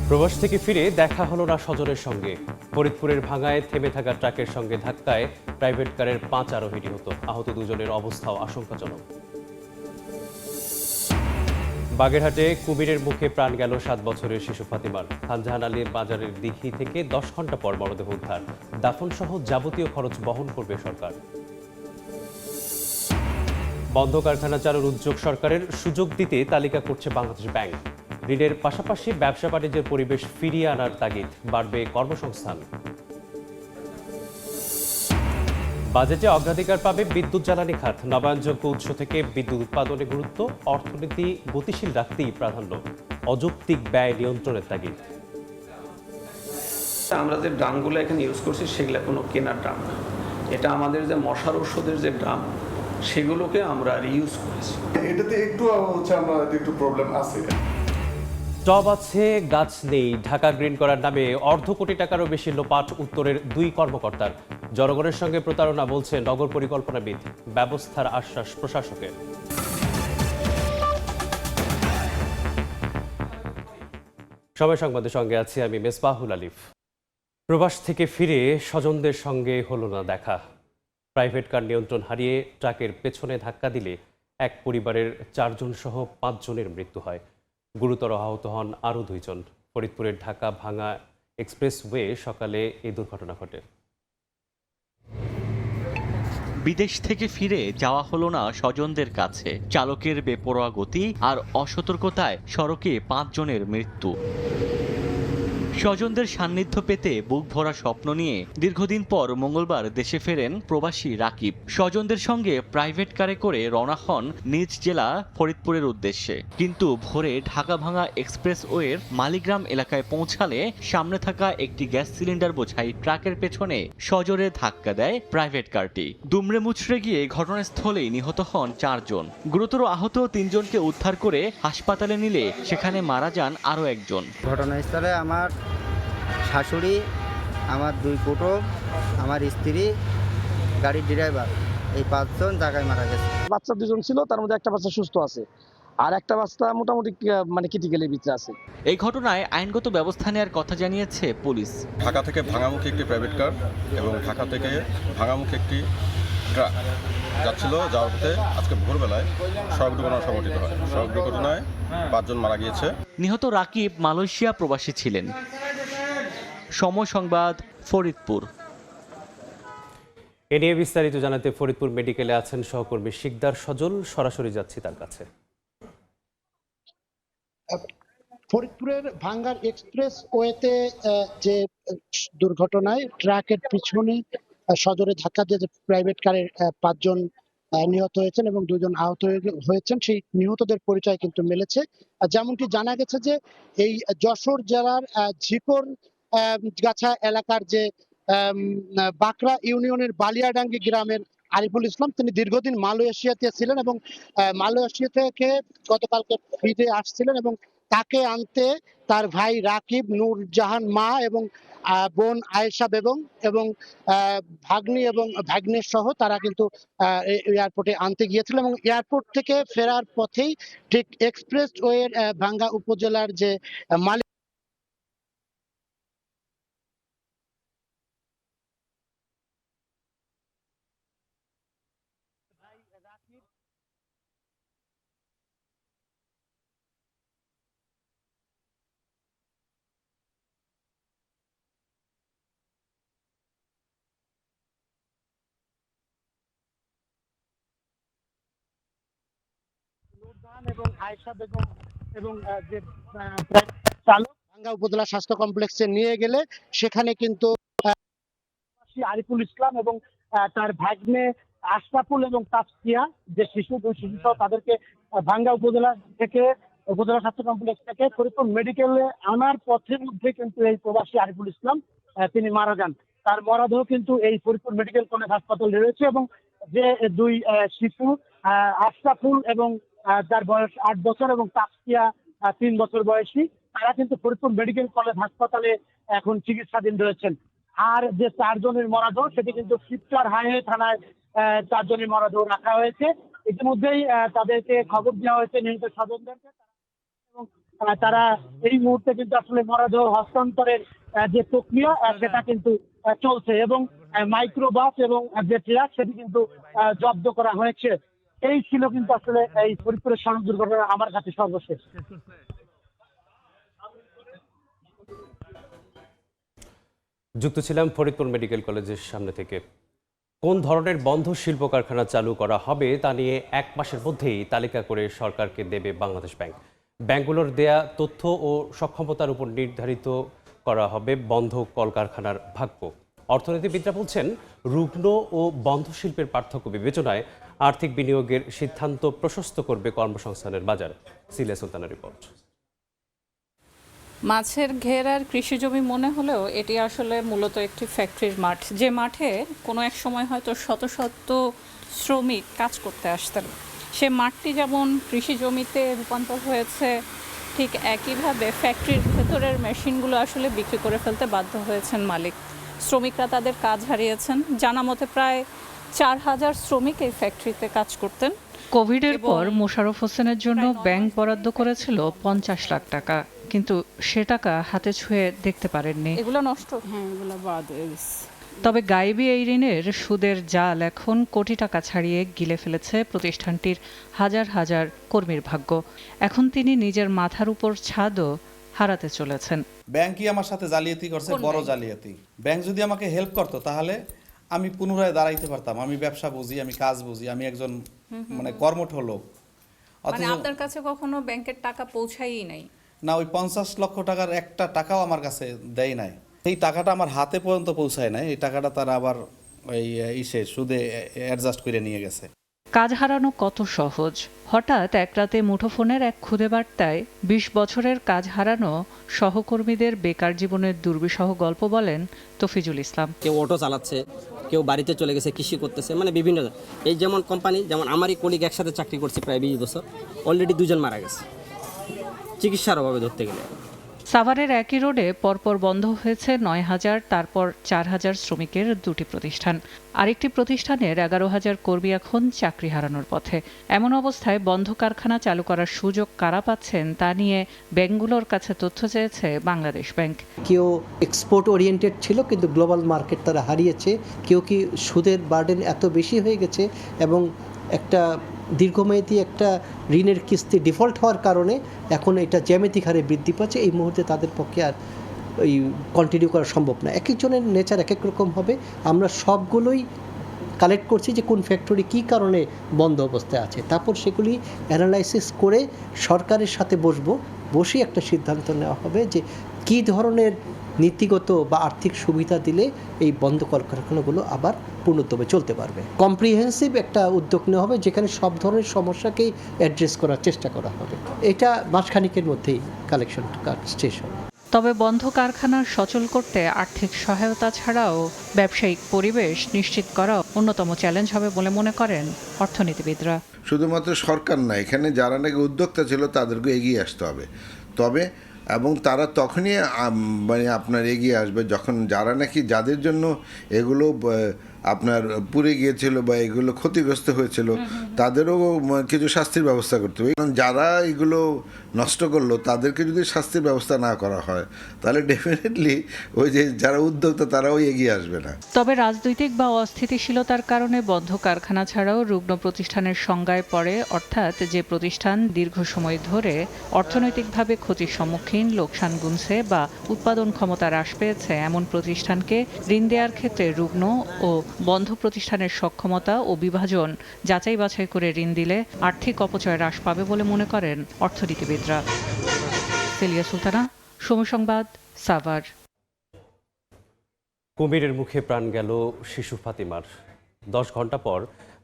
প্রবাস থেকে ফিরে দেখা হলো না স্বজনের সঙ্গে। ফরিদপুরের ভাঙায় থেমে থাকা ট্রাকের সঙ্গে ধাক্কায় প্রাইভেট কারের 5 আরোহী নিহত। আহত দুজনের অবস্থাও আশঙ্কাজনক। বাগেরহাটে কুমিরের মুখে প্রাণ গেল 7 বছরের শিশু ফাতিমার। খানজাহান আলীর বাজারের দিঘি থেকে 10 ঘন্টা পর মরদেহ উদ্ধার। দাফন সহ যাবতীয় খরচ বহন করবে সরকার। বন্ধ কারখানা চালুর উদ্যোগ সরকারের, সুযোগ দিতে তালিকা করছে বাংলাদেশ ব্যাংক। ঋণের পাশাপাশি ব্যবসা বাণিজ্যের পরিবেশ ফিরিয়ে আনার তাগিদ, বাড়বে কর্মসংস্থান। বাজেটে অগ্রাধিকার পাবে বিদ্যুৎ জ্বালানি খাত। নবায়নযোগ্য উৎস থেকে বিদ্যুৎ উৎপাদনে গুরুত্ব, অর্থনীতি গতিশীল রাখতেই প্রাধান্য। অযৌক্তিক ব্যয় নিয়ন্ত্রণের তাগিদ। আমরা যে ড্রামগুলো এখানে ইউজ করছি সেগুলো কোনো কেনার ড্রাম না, এটা আমাদের যে মশার ওষুধের যে ড্রাম সেগুলোকে আমরা রিইউজ করেছি। এটাতে একটু প্রবলেম আছে। টব আছে গাছ নেই, ঢাকা গ্রিন করার নামে অর্ধ কোটি টাকারও বেশি লোপাট উত্তরের 2 কর্মকর্তার। জনগণের সঙ্গে প্রতারণা বলছে নগর পরিকল্পনাবিদ। ব্যবস্থার আশ্বাস প্রশাসকের। সময় সংবাদের সঙ্গে আছি আমি মেসবাহুল আলিফ। প্রবাস থেকে ফিরে স্বজনদের সঙ্গে হলো না দেখা। প্রাইভেট কার নিয়ন্ত্রণ হারিয়ে ট্রাকের পেছনে ধাক্কা দিলে এক পরিবারের 4 জন সহ 5 জনের মৃত্যু হয়। গুরুতর আহত হন আরও 2 জন। ফরিদপুরের ঢাকা ভাঙা এক্সপ্রেসওয়ে সকালে এই দুর্ঘটনা ঘটে। বিদেশ থেকে ফিরে যাওয়া হলো না স্বজনদের কাছে। চালকের বেপরোয়া গতি আর অসতর্কতায় সড়কে 5 জনের মৃত্যু। স্বজনদের সান্নিধ্য পেতে বুক ভরা স্বপ্ন নিয়ে দীর্ঘদিন পর মঙ্গলবার দেশে ফেরেন প্রবাসী রাকিব। স্বজনদের সঙ্গে প্রাইভেট কারে করে রওনা হন নিজ জেলা ফরিদপুরের উদ্দেশ্যে। কিন্তু ভোরে ঢাকা ভাঙা এক্সপ্রেসওয়ের মালিগ্রাম এলাকায় পৌঁছালে সামনে থাকা একটি গ্যাস সিলিন্ডার বোঝাই ট্রাকের পেছনে সজোরে ধাক্কা দেয় প্রাইভেট কারটি। দুমড়ে মুচড়ে গিয়ে ঘটনাস্থলেই নিহত হন 4 জন। গুরুতর আহত 3 জনকে উদ্ধার করে হাসপাতালে নিলে সেখানে মারা যান আরও 1 জন। ঘটনাস্থলে আমার শাশুড়ি, আমার 2 কুটুম, আমার স্ত্রী, গাড়ির ড্রাইভার, এই 5 জন জায়গায় মারা গেছে। বাচ্চা 2 জন ছিল, তার মধ্যে একটা বাচ্চা সুস্থ আছে আর একটা বাচ্চা মোটামুটি ক্রিটিক্যালি ভিতরে আছে। এই ঘটনায় আইনগত ব্যবস্থা নেওয়ার কথা জানিয়েছে পুলিশ। ঢাকা থেকে ভাঙামুখী একটি প্রাইভেট কার এবং ঢাকা থেকে ভাঙামুখী একটি ট্রাক যাচ্ছিল, যাওয়ার পথে আজকে ভোরবেলায় সড়ক দুর্ঘটনা সংঘটিত হয়। সড়ক দুর্ঘটনায় 5 জন মারা গিয়েছে। নিহত রাকিব মালয়েশিয়া প্রবাসী ছিলেন। সময় সংবাদ, ফরিদপুর। এ নিয়ে বিস্তারিত জানাতে ফরিদপুর মেডিকেলে আছেন সহকর্মী শিকদার সজল। সরাসরি যাচ্ছি তার কাছে। ফরিদপুরের ভাঙ্গার এক্সপ্রেস ওয়েতে যে দুর্ঘটনায় ট্রাকের পিছনে সজোরে ধাক্কা দিয়ে যে প্রাইভেট কারের 5 জন নিহত হয়েছেন এবং 2 জন আহত হয়েছেন, সেই নিহতদের পরিচয় কিন্তু মিলেছে। যেমনটি জানা গেছে যে এই যশোর জেলার ঝিকর গাছা এলাকার যে বাকরা ইউনিয়নের বালিয়াডাঙ্গি গ্রামের আরিফুল ইসলাম, তিনি দীর্ঘদিন মালয়েশিয়াতে ছিলেন এবং মালয়েশিয়া থেকে গতকালকে ফিরে আসছিলেন এবং তাকে আনতে তার ভাই রাকিব, নূরজাহান মা এবং বোন আয়েশা বেগম এবং ভাগ্নি এবং ভাগ্নের সহ তারা কিন্তু এয়ারপোর্টে আনতে গিয়েছিল এবং এয়ারপোর্ট থেকে ফেরার পথেই ঠিক এক্সপ্রেস ওয়ের ভাঙ্গা উপজেলার যে মালিক এবং আয়েশা বেগম এবং যে চালক ভাঙ্গা উপজেলা স্বাস্থ্য কমপ্লেক্সে নিয়ে গেলে সেখানে কিন্তু আরিফুল ইসলাম এবং তার ভাগ্নে আশরাফুল এবং তাসফিয়া যে দুই শিশু সহ তাদেরকে ভাঙ্গা উপজেলা স্বাস্থ্য কমপ্লেক্স থেকে ফরিদপুর মেডিকেলে আনার পথের মধ্যে কিন্তু এই প্রবাসী আরিফুল ইসলাম তিনি মারা যান। তার মরদেহ কিন্তু এই ফরিদপুর মেডিকেল কলেজ হাসপাতালে রয়েছে এবং যে 2 শিশু আশরাফুল এবং যার বয়স 8 বছর এবং তাসফিয়া 3 বছর বয়সী, তারা কিন্তু ফরিদপুর মেডিকেল কলেজ হাসপাতালে এখন চিকিৎসাধীন রয়েছেন। আর যে 4 জনের মরদেহ সেটি কিন্তু শিবচর হাইওয়ে থানায় 4 জনের মরদেহ রাখা হয়েছে। ইতিমধ্যেই তাদেরকে খবর দেওয়া হয়েছে নিহত স্বজনদেরকে এবং তারা এই মুহূর্তে কিন্তু আসলে মরদেহ হস্তান্তরের যে প্রক্রিয়া সেটা কিন্তু চলছে এবং মাইক্রোবাস এবং যে ট্রাক সেটি কিন্তু জব্দ করা হয়েছে। এই ছিল কিন্তু আসলে এই ফরিদপুরের সড়ক দুর্ঘটনা আমার কাছে সর্বশেষ। যুক্ত ছিলাম ফরিদপুর মেডিকেল কলেজের সামনে থেকে। কোন ধরনের বন্ধ শিল্প কারখানা চালু করা হবে তা নিয়ে 1 মাসের মধ্যেই তালিকা করে সরকারকে দেবে বাংলাদেশ ব্যাংক। ব্যাংকগুলোর দেয়া তথ্য ও সক্ষমতার উপর নির্ধারিত করা হবে বন্ধ কলকারখানার ভাগ্য। অর্থনীতিবিদরা বলছেন, রুগ্ন ও বন্ধ শিল্পের পার্থক্য বিবেচনায় আর্থিক বিনিয়োগের সিদ্ধান্ত প্রশস্ত করবে কর্মসংস্থানের বাজার। সিলিয়া সুলতানের রিপোর্ট। মাছের ঘের আর কৃষি জমি মনে হলেও এটি আসলে মূলত একটি ফ্যাক্টরির মাঠ, যে মাঠে কোনো এক সময় হয়তো শত শত শ্রমিক কাজ করতে আসতেন। সে মাঠটি যেমন কৃষি জমিতে রূপান্তর হয়েছে, ঠিক একইভাবে ফ্যাক্টরির ভেতরের মেশিনগুলো আসলে বিক্রি করে ফেলতে বাধ্য হয়েছেন মালিক। শ্রমিকরা তাদের কাজ হারিয়েছেন। জানা মতে প্রায় 4000 শ্রমিক এই ফ্যাক্টরিতে কাজ করতেন। কোভিডের পর মোশাররফ হোসেনের জন্য ব্যাংক বরাদ্দ করেছিল 50 লাখ টাকা, কিন্তু সে টাকা হাতে ছুঁয়ে দেখতে পারেননি। এগুলো নষ্ট, হ্যাঁ এগুলো বরাদ্দ হয়ে গেছে। তবে গায়েবী এই ঋণের সুদের জাল এখন কোটি টাকা ছাড়িয়ে গিলে ফেলেছে প্রতিষ্ঠানটির হাজার হাজার কর্মীর ভাগ্য। এখন তিনি নিজের মাথার উপর ছাদও হারাতে চলেছেন। ব্যাংকই আমার সাথে জালিয়াতি করছে, বড় জালিয়াতি। ব্যাংক যদি আমাকে হেল্প করতো তাহলে আমি পুনরায় দাঁড়াইতে পারতাম। আমি ব্যবসা বুঝি, আমি কাজ বুঝি, আমি একজন কর্মঠ লোক। আপনার কাছে কখনো ব্যাংকের টাকা পৌঁছায়ই নাই? না, ওই 50 লক্ষ টাকার একটা টাকাও আমার কাছে দেয় নাই। এই টাকাটা আমার হাতে পর্যন্ত পৌঁছায় নাই। এই টাকাটা তারা আবার ওই সুদে অ্যাডজাস্ট করে নিয়ে গেছে। কাজ হারানো কত সহজ! হঠাৎ এক রাতে মুঠোফোনের এক খুদে বার্তায় 20 বছরের কাজ হারানো সহকর্মীদের বেকার জীবনের দুর্বিষহ গল্প বলেন তফিজুল ইসলাম। কেউ অটো চালাচ্ছে, কেউ বাড়িতে চলে গেছে, কৃষি করতেছে, মানে বিভিন্ন। এই যেমন কোম্পানি, যেমন আমারই কলিগ একসাথে চাকরি করছে প্রায় 20 বছর, অলরেডি 2 জন মারা গেছে চিকিৎসার অভাবে ধরতে গেলে। সাভারের একই রোডে পরপর বন্ধ হয়েছে 9000, তারপর 4000 শ্রমিকের 2টি প্রতিষ্ঠান। আরেকটি প্রতিষ্ঠানের 11000 কর্মী এখন চাকরি হারানোর পথে। এমন অবস্থায় বন্ধ কারখানা চালু করার সুযোগ কারা পাচ্ছেন তা নিয়ে ব্যাংকগুলোর কাছে তথ্য চেয়েছে বাংলাদেশ ব্যাংক। কেউ এক্সপোর্ট ওরিয়েন্টেড ছিল কিন্তু গ্লোবাল মার্কেট তারা হারিয়েছে। কেউ কি সুদের বার্ডেন এত বেশি হয়ে গেছে এবং একটা দীর্ঘমেয়াদী একটা ঋণের কিস্তি ডিফল্ট হওয়ার কারণে এখন এটা জ্যামিতিক হারে বৃদ্ধি পাচ্ছে। এই মুহূর্তে তাদের পক্ষে আর ওই কন্টিনিউ করা সম্ভব না। এক একজনের নেচার এক এক রকম হবে। আমরা সবগুলোই কালেক্ট করছি যে কোন ফ্যাক্টরি কী কারণে বন্ধ অবস্থায় আছে, তারপর সেগুলি অ্যানালাইসিস করে সরকারের সাথে বসে একটা সিদ্ধান্ত নেওয়া হবে যে কী ধরনের নীতিগত বা আর্থিক সুবিধা দিলে এই বন্ধ কলকারখানাগুলো আবার পূর্ণতভাবে চলতে পারবে। কম্প্রিহেন্সিভ একটা উদ্যোগ নেওয়া হবে যেখানে সব ধরনের সমস্যাকেই অ্যাড্রেস করার চেষ্টা করা হবে। এটা মাসখানিকের মধ্যেই কালেকশন শেষ হবে। তবে বন্ধ কারখানা সচল করতে আর্থিক সহায়তা ছাড়াও ব্যবসায়িক পরিবেশ নিশ্চিত করা অন্যতম চ্যালেঞ্জ হবে বলে মনে করেন অর্থনীতিবিদরা। শুধুমাত্র সরকার না, এখানে যারা নাকি উদ্যোক্তা ছিল তাদেরকে এগিয়ে আসতে হবে। এবং তারা তখনই মানে আপনার এগিয়ে আসবে যখন যারা নাকি যাদের জন্য এগুলো আপনার পুড়ে গিয়েছিল বা এগুলো ক্ষতিগ্রস্ত হয়েছিল তাদেরও কিছু শাস্তির ব্যবস্থা করতে হবে। কারণ যারা এগুলো নষ্ট করলো তাদেরকে যদি শাস্তির ব্যবস্থা না করা হয় তাহলে ডেফিনেটলি ওই যে যারা উদ্যোক্তা তারাও এগিয়ে আসবে না। তবে রাজনৈতিক বা অস্থিতিশীলতার কারণে বন্ধ কারখানা ছাড়াও রুগ্ন প্রতিষ্ঠানের সংজ্ঞায় পড়ে, অর্থাৎ যে প্রতিষ্ঠান দীর্ঘ সময় ধরে অর্থনৈতিকভাবে ক্ষতির সম্মুখীন, লোকসান গুনছে বা উৎপাদন ক্ষমতা হ্রাস পেয়েছে এমন প্রতিষ্ঠানকে ঋণ দেওয়ার ক্ষেত্রে রুগ্ন ও বন্ধ প্রতিষ্ঠানের সক্ষমতা ও বিভাজন যাচাই বাছাই করে ঋণ দিলে আর্থিক অপচয় হ্রাস পাবে বলে মনে করেন অর্থনীতিবিদরা। সিলিয়া সুলতানা, সময় সংবাদ, সাভার। কুমিরের মুখে প্রাণ গেল শিশু ফাতিমার। 10 ঘন্টা পর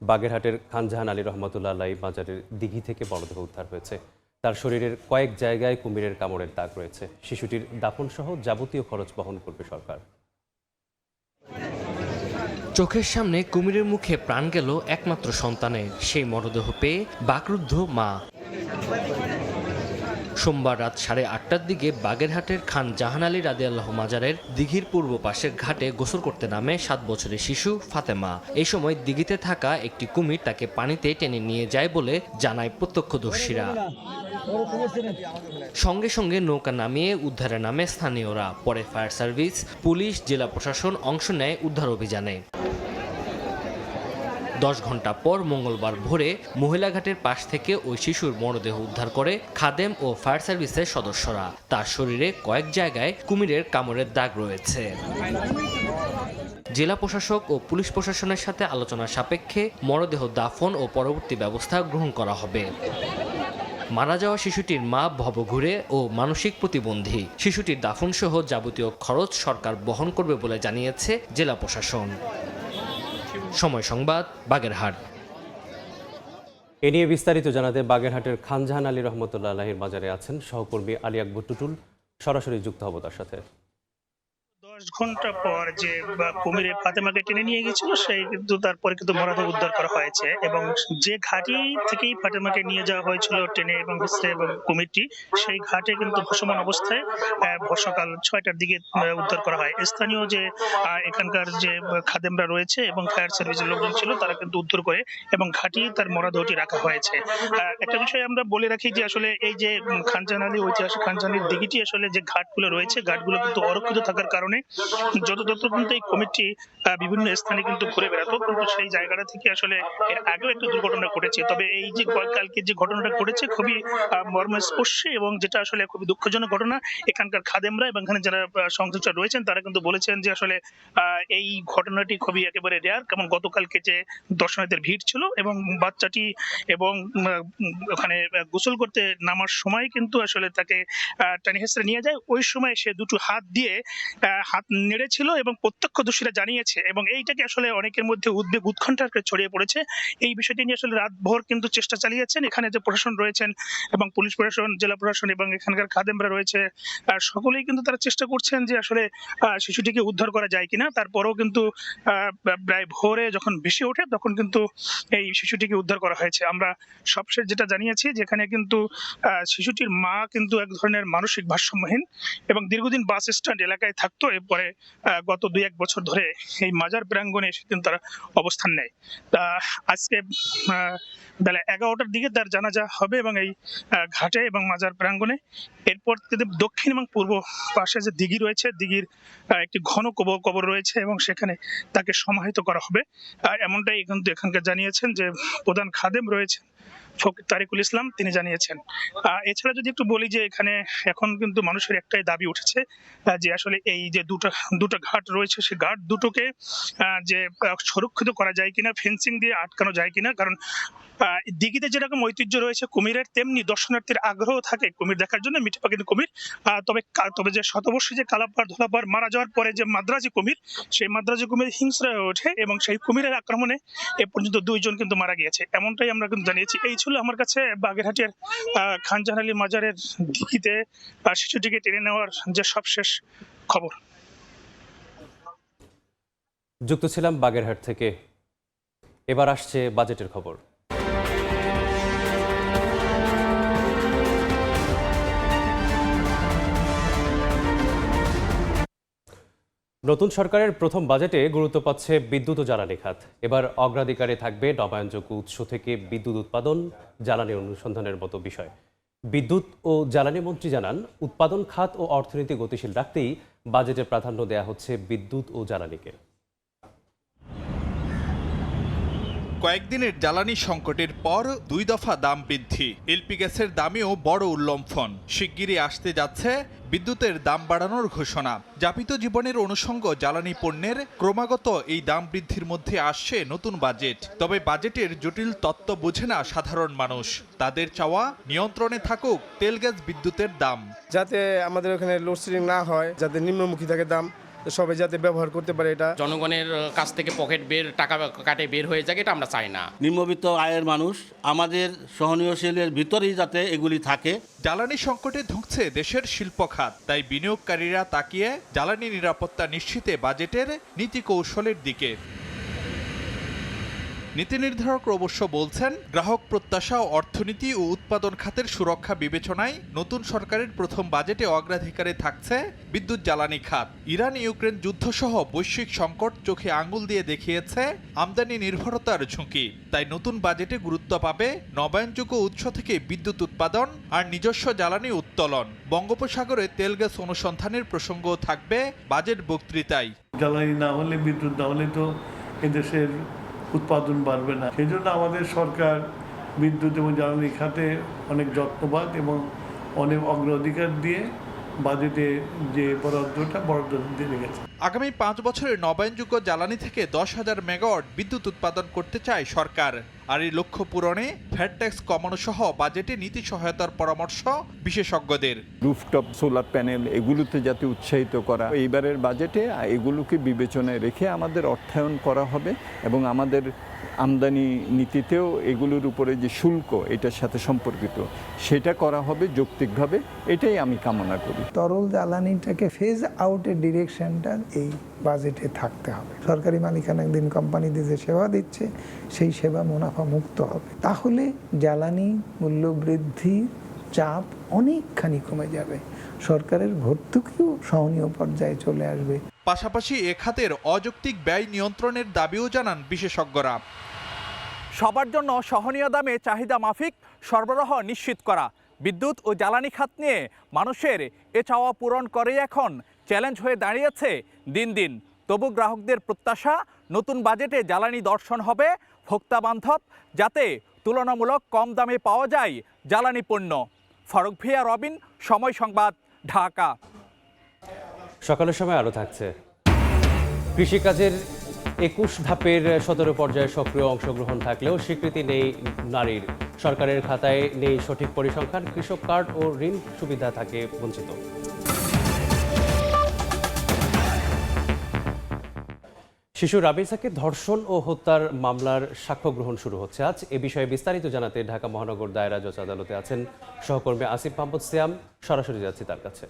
বাগেরহাটের খানজাহান আলী রহমতুল্লাহ আলাইহি মাজারের দিঘি থেকে মরদেহ উদ্ধার হয়েছে। তার শরীরের কয়েক জায়গায় কুমিরের কামড়ের দাগ রয়েছে। শিশুটির দাফনসহ যাবতীয় খরচ বহন করবে সরকার। চোখের সামনে কুমিরের মুখে প্রাণ গেল একমাত্র সন্তানের। সেই মরদেহ পেয়ে বাকরুদ্ধ মা। সোমবার রাত 8:30টার দিকে বাগেরহাটের খান জাহান আলী রাদিয়াল্লাহু মাজারের দিঘির পূর্ব পাশের ঘাটে গোসল করতে নামে 7 বছরের শিশু ফাতেমা। এই সময় দিঘিতে থাকা একটি কুমির তাকে পানিতে টেনে নিয়ে যায় বলে জানায় প্রত্যক্ষদর্শীরা। সঙ্গে সঙ্গে নৌকা নামিয়ে উদ্ধারে নামে স্থানীয়রা। পরে ফায়ার সার্ভিস, পুলিশ, জেলা প্রশাসন অংশ নেয় উদ্ধার অভিযানে। 10 ঘন্টা পর মঙ্গলবার ভোরে মহিলাঘাটের পাশ থেকে ওই শিশুর মরদেহ উদ্ধার করে খাদেম ও ফায়ার সার্ভিসের সদস্যরা। তার শরীরে কয়েক জায়গায় কুমিরের কামড়ের দাগ রয়েছে। জেলা প্রশাসক ও পুলিশ প্রশাসনের সাথে আলোচনা সাপেক্ষে মরদেহ দাফন ও পরবর্তী ব্যবস্থা গ্রহণ করা হবে। মারা যাওয়া শিশুটির মা ভবঘুরে ও মানসিক প্রতিবন্ধী। শিশুটির দাফন সহ যাবতীয় খরচ সরকার বহন করবে বলে জানিয়েছে জেলা প্রশাসন। সময় সংবাদ, বাগেরহাট। এ নিয়ে বিস্তারিত জানাতে বাগেরহাটের খানজাহান আলী রহমতুল্লাহ আলাহির বাজারে আছেন সহকর্মী আলী আকবর টুটুল। সরাসরি যুক্ত হব তার সাথে। 10 ঘন্টা পর যে কুমিরে ফাতেমাকে টেনে নিয়ে গেছিল সেই কিন্তু তারপরে কিন্তু মরদেহ উদ্ধার করা হয়েছে এবং যে ঘাটি থেকেই ফাতেমাকে নিয়ে যাওয়া হয়েছিল টেনে এবং এবং কুমিরটি সেই ঘাটে কিন্তু ভাসমান অবস্থায় সকাল 6টার দিকে উদ্ধার করা হয়। স্থানীয় যে এখানকার যে খাদেমরা রয়েছে এবং ফায়ার সার্ভিসের লোকজন ছিল তারা কিন্তু উদ্ধার করে এবং ঘাটি তার মরদেহটি রাখা হয়েছে। একটা বিষয় আমরা বলে রাখি যে আসলে এই যে খানজাহান আলী ঐতিহাসিক খানজাহান আলীর দিঘিটি আসলে যে ঘাটগুলো রয়েছে ঘাটগুলো কিন্তু অরক্ষিত থাকার কারণে যতদূর কিন্তু এই কমিটি বিভিন্ন স্থানে কিন্তু ঘুরে বেড়াতো, কিন্তু সেই জায়গাটা থেকে আসলে এর আগেও একটু দুর্ঘটনা ঘটেছে। তবে এই যে কালকে যে ঘটনাটা ঘটেছে খুবই মর্মস্পর্শী এবং যেটা আসলে খুবই দুঃখজনক ঘটনা। এখানকার খাদেমরা এবং এখানে যারা সংশ্লিষ্ট রয়েছেন তারা কিন্তু বলেছেন যে আসলে এই ঘটনাটি খুবই একেবারে রেয়ার। কারণ গতকালকে যে দর্শনার্থীদের ভিড় ছিল এবং বাচ্চাটি এবং ওখানে গোসল করতে নামার সময় কিন্তু আসলে তাকে টানি হেঁচড়ে নিয়ে যায়। ওই সময় সে দুটো হাত দিয়ে হাত নেড়েছিল এবং প্রত্যক্ষদর্শীরা জানিয়েছে এবং এইটাকে আসলে অনেকের মধ্যে উদ্বেগ উৎকণ্ঠা ছড়িয়ে পড়েছে। এই বিষয়টি নিয়ে আসলে রাতভর কিন্তু চেষ্টা চালিয়েছেন এখানে যে প্রশাসন রয়েছেন এবং পুলিশ প্রশাসন, জেলা প্রশাসন এবং এখানকার খাদেমরা রয়েছে সকলেই কিন্তু তারা চেষ্টা করছেন যে আসলে শিশুটিকে উদ্ধার করা যায় কিনা। তারপরেও কিন্তু প্রায় ভোরে যখন ভেসে ওঠে তখন কিন্তু এই শিশুটিকে উদ্ধার করা হয়েছে। আমরা সবশেষ যেটা জানিয়েছি যেখানে কিন্তু শিশুটির মা কিন্তু এক ধরনের মানসিক ভারসাম্যহীন এবং দীর্ঘদিন বাস স্ট্যান্ড এলাকায় থাকতো। এরপরে গত 2-1 বছর ধরে এই মাজার প্রাঙ্গণে এসে কিন্তু তারা অবস্থান নেয়। আজকে বেলা 11টার দিকে তার জানাজা হবে এবং এই ঘাটে এবং মাজার প্রাঙ্গণে। এরপর দক্ষিণ এবং পূর্ব পাশে যে দিঘি রয়েছে দিঘির একটি ঘন কবর রয়েছে এবং সেখানে তাকে সমাহিত করা হবে। এমনটাই কিন্তু এখানকার জানিয়েছেন যে প্রধান খাদেম রয়েছেন ফকির তারিকুল ইসলাম, তিনি জানিয়েছেন। এছাড়া যদি একটু বলি যে এখানে এখন কিন্তু মানুষের একটাই দাবি উঠেছে যে আসলে এই যে দুটো ঘাট রয়েছে সেই ঘাট দুটোকে যে সুরক্ষিত করা যায় কিনা, ফেন্সিং দিয়ে আটকানো যায় কিনা। কারণ দিঘিতে যেরকম ঐতিহ্য রয়েছে কুমিরের, তেমনি দর্শনার্থীর আগ্রহ থাকে কুমির দেখার জন্য, মিঠে পাখির কুমির। তবে যে শতবর্ষী যে কালাপাড় ধলাপাড় মারা যাওয়ার পরে যে মাদ্রাজি কুমির, সেই মাদ্রাজি কুমির হিংস্র হয়ে ওঠে এবং সেই কুমিরের আক্রমণে এ পর্যন্ত 2 জন কিন্তু মারা গিয়েছে। এমনটাই আমরা কিন্তু জানিয়েছি। এই ছিল আমার কাছে বাগেরহাটের খানজাহান আলী মাজারের দিঘিতে শিশুটিকে টেনে নেওয়ার যে সবশেষ খবর। যুক্ত ছিলাম বাগেরহাট থেকে। এবার আসছে বাজেটের খবর। নতুন সরকারের প্রথম বাজেটে গুরুত্ব পাচ্ছে বিদ্যুৎ ও জ্বালানি খাত। এবার অগ্রাধিকারে থাকবে নবায়নযোগ্য উৎস থেকে বিদ্যুৎ উৎপাদন, জ্বালানি অনুসন্ধানের মতো বিষয়। বিদ্যুৎ ও জ্বালানি মন্ত্রী জানান, উৎপাদন খাত ও অর্থনীতি গতিশীল রাখতেই বাজেটে প্রাধান্য দেওয়া হচ্ছে বিদ্যুৎ ও জ্বালানিকে। কয়েকদিনের জ্বালানি সংকটের পর 2 দফা দাম বৃদ্ধি, এলপি গ্যাসের দামেও বড় উল্লম্ফন। শিগগিরই আসতে যাচ্ছে বিদ্যুতের দাম বাড়ানোর ঘোষণা। যাপিত জীবনের অনুষঙ্গ জ্বালানি পণ্যের ক্রমাগত এই দাম বৃদ্ধির মধ্যে আসছে নতুন বাজেট। তবে বাজেটের জটিল তত্ত্ব বোঝে না সাধারণ মানুষ। তাদের চাওয়া নিয়ন্ত্রণে থাকুক তেল গ্যাস বিদ্যুতের দাম, যাতে আমাদের ওখানে লোডশেডিং না হয়, যাতে নিম্নমুখী থাকে দাম, সবাই যাতে ব্যবহার করতে পারে। এটা জনগণের কাছ থেকে পকেট টাকা কাটে বের হয়ে যায়, এটা আমরা চাই না। নিম্নবিত্ত আয়ের মানুষ আমাদের সহনীয়শীলের ভিতরেই যাতে এগুলি থাকে। জ্বালানি সংকটে ধুঁকছে দেশের শিল্প খাত, তাই বিনিয়োগকারীরা তাকিয়ে জ্বালানি নিরাপত্তা নিশ্চিতে বাজেটের নীতি কৌশলের দিকে। নীতি নির্ধারকরা অবশ্য বলছেন, গ্রাহক প্রত্যাশা, অর্থনীতি ও উৎপাদন খাতের সুরক্ষা বিবেচনায় নতুন সরকারের প্রথম বাজেটে অগ্রাধিকারে থাকছে বিদ্যুৎ জ্বালানি খাত। ইরান ইউক্রেন যুদ্ধসহ বৈশ্বিক সংকট চোখে আঙুল দিয়ে দেখিয়েছে আমদানি নির্ভরতার ঝুঁকি। তাই নতুন বাজেটে গুরুত্ব পাবে নবায়নযোগ্য উৎস থেকে বিদ্যুৎ উৎপাদন আর নিজস্ব জ্বালানি উত্তোলন। বঙ্গোপসাগরে তেল গ্যাস অনুসন্ধানের প্রসঙ্গও থাকবে বাজেট বক্তৃতায়। জ্বালানি না হলে, বিদ্যুৎ না হলে তো এদেশের উৎপাদন বাড়বে না। সেই জন্য আমাদের সরকার বিদ্যুৎ এবং জ্বালানি খাতে অনেক যত্নবাদ এবং অনেক অগ্রাধিকার দিয়ে বাজেটে যে বরাদ্দ দিয়ে রেখেছে। আগামী 5 বছরে নবায়নযোগ্য জ্বালানি থেকে 10,000 মেগাওয়াট বিদ্যুৎ উৎপাদন করতে চায় সরকার। আর এই লক্ষ্য পূরণে ভ্যাট ট্যাক্স কমানো সহ বাজেটে নীতি সহায়তার পরামর্শ বিশেষজ্ঞদের। রুফটপ সোলার প্যানেল এগুলোতে যাতে উৎসাহিত করা, এইবারের বাজেটে এগুলোকে বিবেচনায় রেখে আমাদের অর্থায়ন করা হবে এবং আমাদের আমদানি নীতিতেও এগুলোর উপরে যে শুল্ক এটার সাথে সম্পর্কিত সেটা করা হবে যৌক্তিকভাবে। এটাই আমি কামনা করি। তরল জ্বালানিটাকে ফেজ আউটের ডিরেকশনটা এই বাজেটে থাকতে হবে। সরকারি মালিকানা একদিন কোম্পানিতে যে সেবা দিচ্ছে সেই সেবা মুনাফা মুক্ত হবে, তাহলে জ্বালানি মূল্য বৃদ্ধির চাপ অনেকখানি কমে যাবে, সরকারের ভর্তুকিও সহনীয় পর্যায়ে চলে আসবে। পাশাপাশি এ খাতের অযৌক্তিক ব্যয় নিয়ন্ত্রণের দাবিও জানান বিশেষজ্ঞরা। সবার জন্য সহনীয় দামে চাহিদা মাফিক সরবরাহ নিশ্চিত করা, বিদ্যুৎ ও জ্বালানি খাত নিয়ে মানুষের এ চাওয়া পূরণ করেই এখন চ্যালেঞ্জ হয়ে দাঁড়িয়েছে দিন দিন। তবু গ্রাহকদের প্রত্যাশা, নতুন বাজেটে জ্বালানি দর্শন হবে ভোক্তা বান্ধব, যাতে তুলনামূলক কম দামে পাওয়া যায় জ্বালানি পণ্য। ফারুক ভিয়া, রবিন, সময় সংবাদ, ঢাকা। সকালের সময় আরও থাকছে। কৃষিকাজের 21 ধাপের 17 পর্যায়ে সক্রিয় অংশগ্রহণ থাকলেও স্বীকৃতি নেই নারীর। সরকারের খাতায় নেই সঠিক পরিসংখ্যান, কৃষক কার্ড ও ঋণ সুবিধা থাকে বঞ্চিত। শিশু রাবিসাকে ধর্ষণ ও হত্যার মামলার সাক্ষ্য গ্রহণ শুরু হচ্ছে আজ। এ বিষয়ে বিস্তারিত জানাতে ঢাকা মহানগর দায়রা জজ আদালতে আছেন সহকর্মী আসিফ মাহমুদ সিয়াম। সরাসরি যাচ্ছি তার কাছে।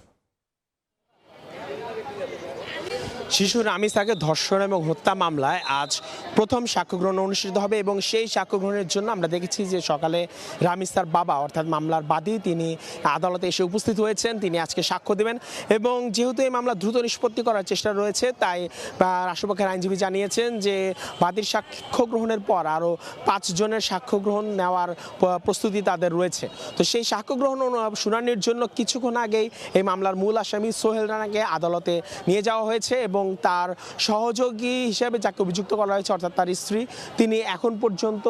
শিশু রামিসাকে ধর্ষণ এবং হত্যা মামলায় আজ প্রথম সাক্ষ্য গ্রহণ অনুষ্ঠিত হবে এবং সেই সাক্ষ্য গ্রহণের জন্য আমরা দেখেছি যে সকালে রামিসার বাবা অর্থাৎ মামলার বাদী তিনি আদালতে এসে উপস্থিত হয়েছেন। তিনি আজকে সাক্ষ্য দেবেন এবং যেহেতু এই মামলা দ্রুত নিষ্পত্তি করার চেষ্টা রয়েছে, তাই রাষ্ট্রপক্ষের আইনজীবী জানিয়েছেন যে বাদীর সাক্ষ্য গ্রহণের পর আরও 5 জনের সাক্ষ্য গ্রহণ নেওয়ার প্রস্তুতি তাদের রয়েছে। তো সেই সাক্ষ্য গ্রহণ শুনানির জন্য কিছুক্ষণ আগেই এই মামলার মূল আসামি সোহেল রানাকে আদালতে নিয়ে যাওয়া হয়েছে এবং তার সহযোগী হিসেবে যাকে অভিযুক্ত করা হয়েছে অর্থাৎ তার স্ত্রী, তিনি এখন পর্যন্ত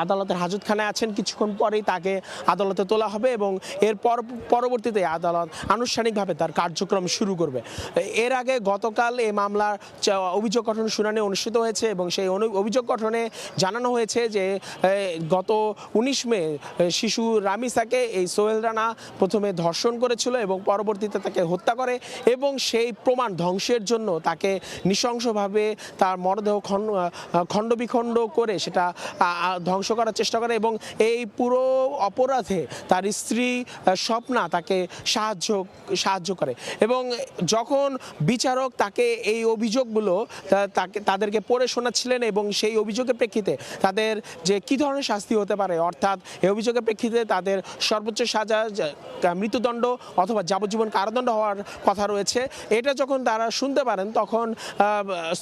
আদালতের হাজতখানায় আছেন। কিছুক্ষণ পরেই তাকে আদালতে তোলা হবে এবং এর পরবর্তীতে আদালত আনুষ্ঠানিকভাবে তার কার্যক্রম শুরু করবে। এর আগে গতকাল এই মামলার অভিযোগ গঠন শুনানি অনুষ্ঠিত হয়েছে এবং সেই অভিযোগ গঠনে জানানো হয়েছে যে গত 19 মে শিশু রামিসাকে এই সোহেল রানা প্রথমে ধর্ষণ করেছিল এবং পরবর্তীতে তাকে হত্যা করে এবং সেই প্রমাণ ধ্বংসের জন্য তাকে নৃশংসভাবে তার মরদেহ খণ্ডবিখণ্ড করে সেটা ধ্বংস করার চেষ্টা করে এবং এই পুরো অপরাধে তার স্ত্রী স্বপ্না তাকে সাহায্য করে এবং যখন বিচারক তাকে এই অভিযোগগুলো তাদেরকে পড়ে শোনাচ্ছিলেন এবং সেই অভিযোগের প্রেক্ষিতে তাদের যে কী ধরনের শাস্তি হতে পারে, অর্থাৎ এই অভিযোগের প্রেক্ষিতে তাদের সর্বোচ্চ সাজা মৃত্যুদণ্ড অথবা যাবজ্জীবন কারাদণ্ড হওয়ার কথা রয়েছে, এটা যখন তারা শুনতে পারেন তখন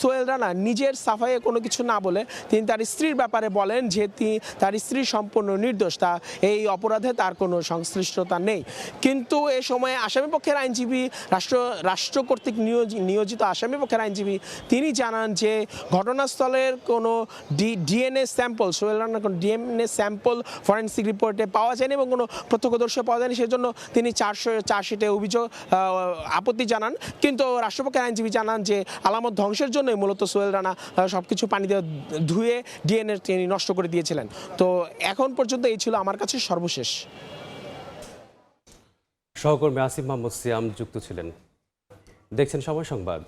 সোহেল রানা নিজের সাফাইয়ে কোনো কিছু না বলে তিনি তার স্ত্রীর ব্যাপারে বলেন যে তার স্ত্রী সম্পূর্ণ নির্দোষ, তা এই অপরাধে তার কোনো সংশ্লিষ্টতা নেই। কিন্তু এ সময় আসামিপক্ষের আইনজীবী রাষ্ট্র কর্তৃক নিয়োজিত আসামিপক্ষের আইনজীবী তিনি জানান যে ঘটনাস্থলের কোনো ডিএনএ স্যাম্পল, সোহেল রানার কোনো ডিএনএ স্যাম্পল ফরেন্সিক রিপোর্টে পাওয়া যায়নি এবং কোনো প্রত্যক্ষদর্শী পাওয়া যায়নি, সেজন্য তিনি চার্জশিটে অভিযোগ আপত্তি জানান। কিন্তু রাষ্ট্রপক্ষের আইনজীবী জানান যে আলামত ধ্বংসের জন্যই মূলত সোহেল রানা সবকিছু পানি দিয়ে ধুয়ে ডিএনএ তিনি নষ্ট করে দিয়েছিলেন। তো এখন পর্যন্ত এই ছিল আমার কাছে সর্বশেষ। সহকর্মী আসিফ মাহমুদ সিয়াম যুক্ত ছিলেন। দেখছেন সময় সংবাদ।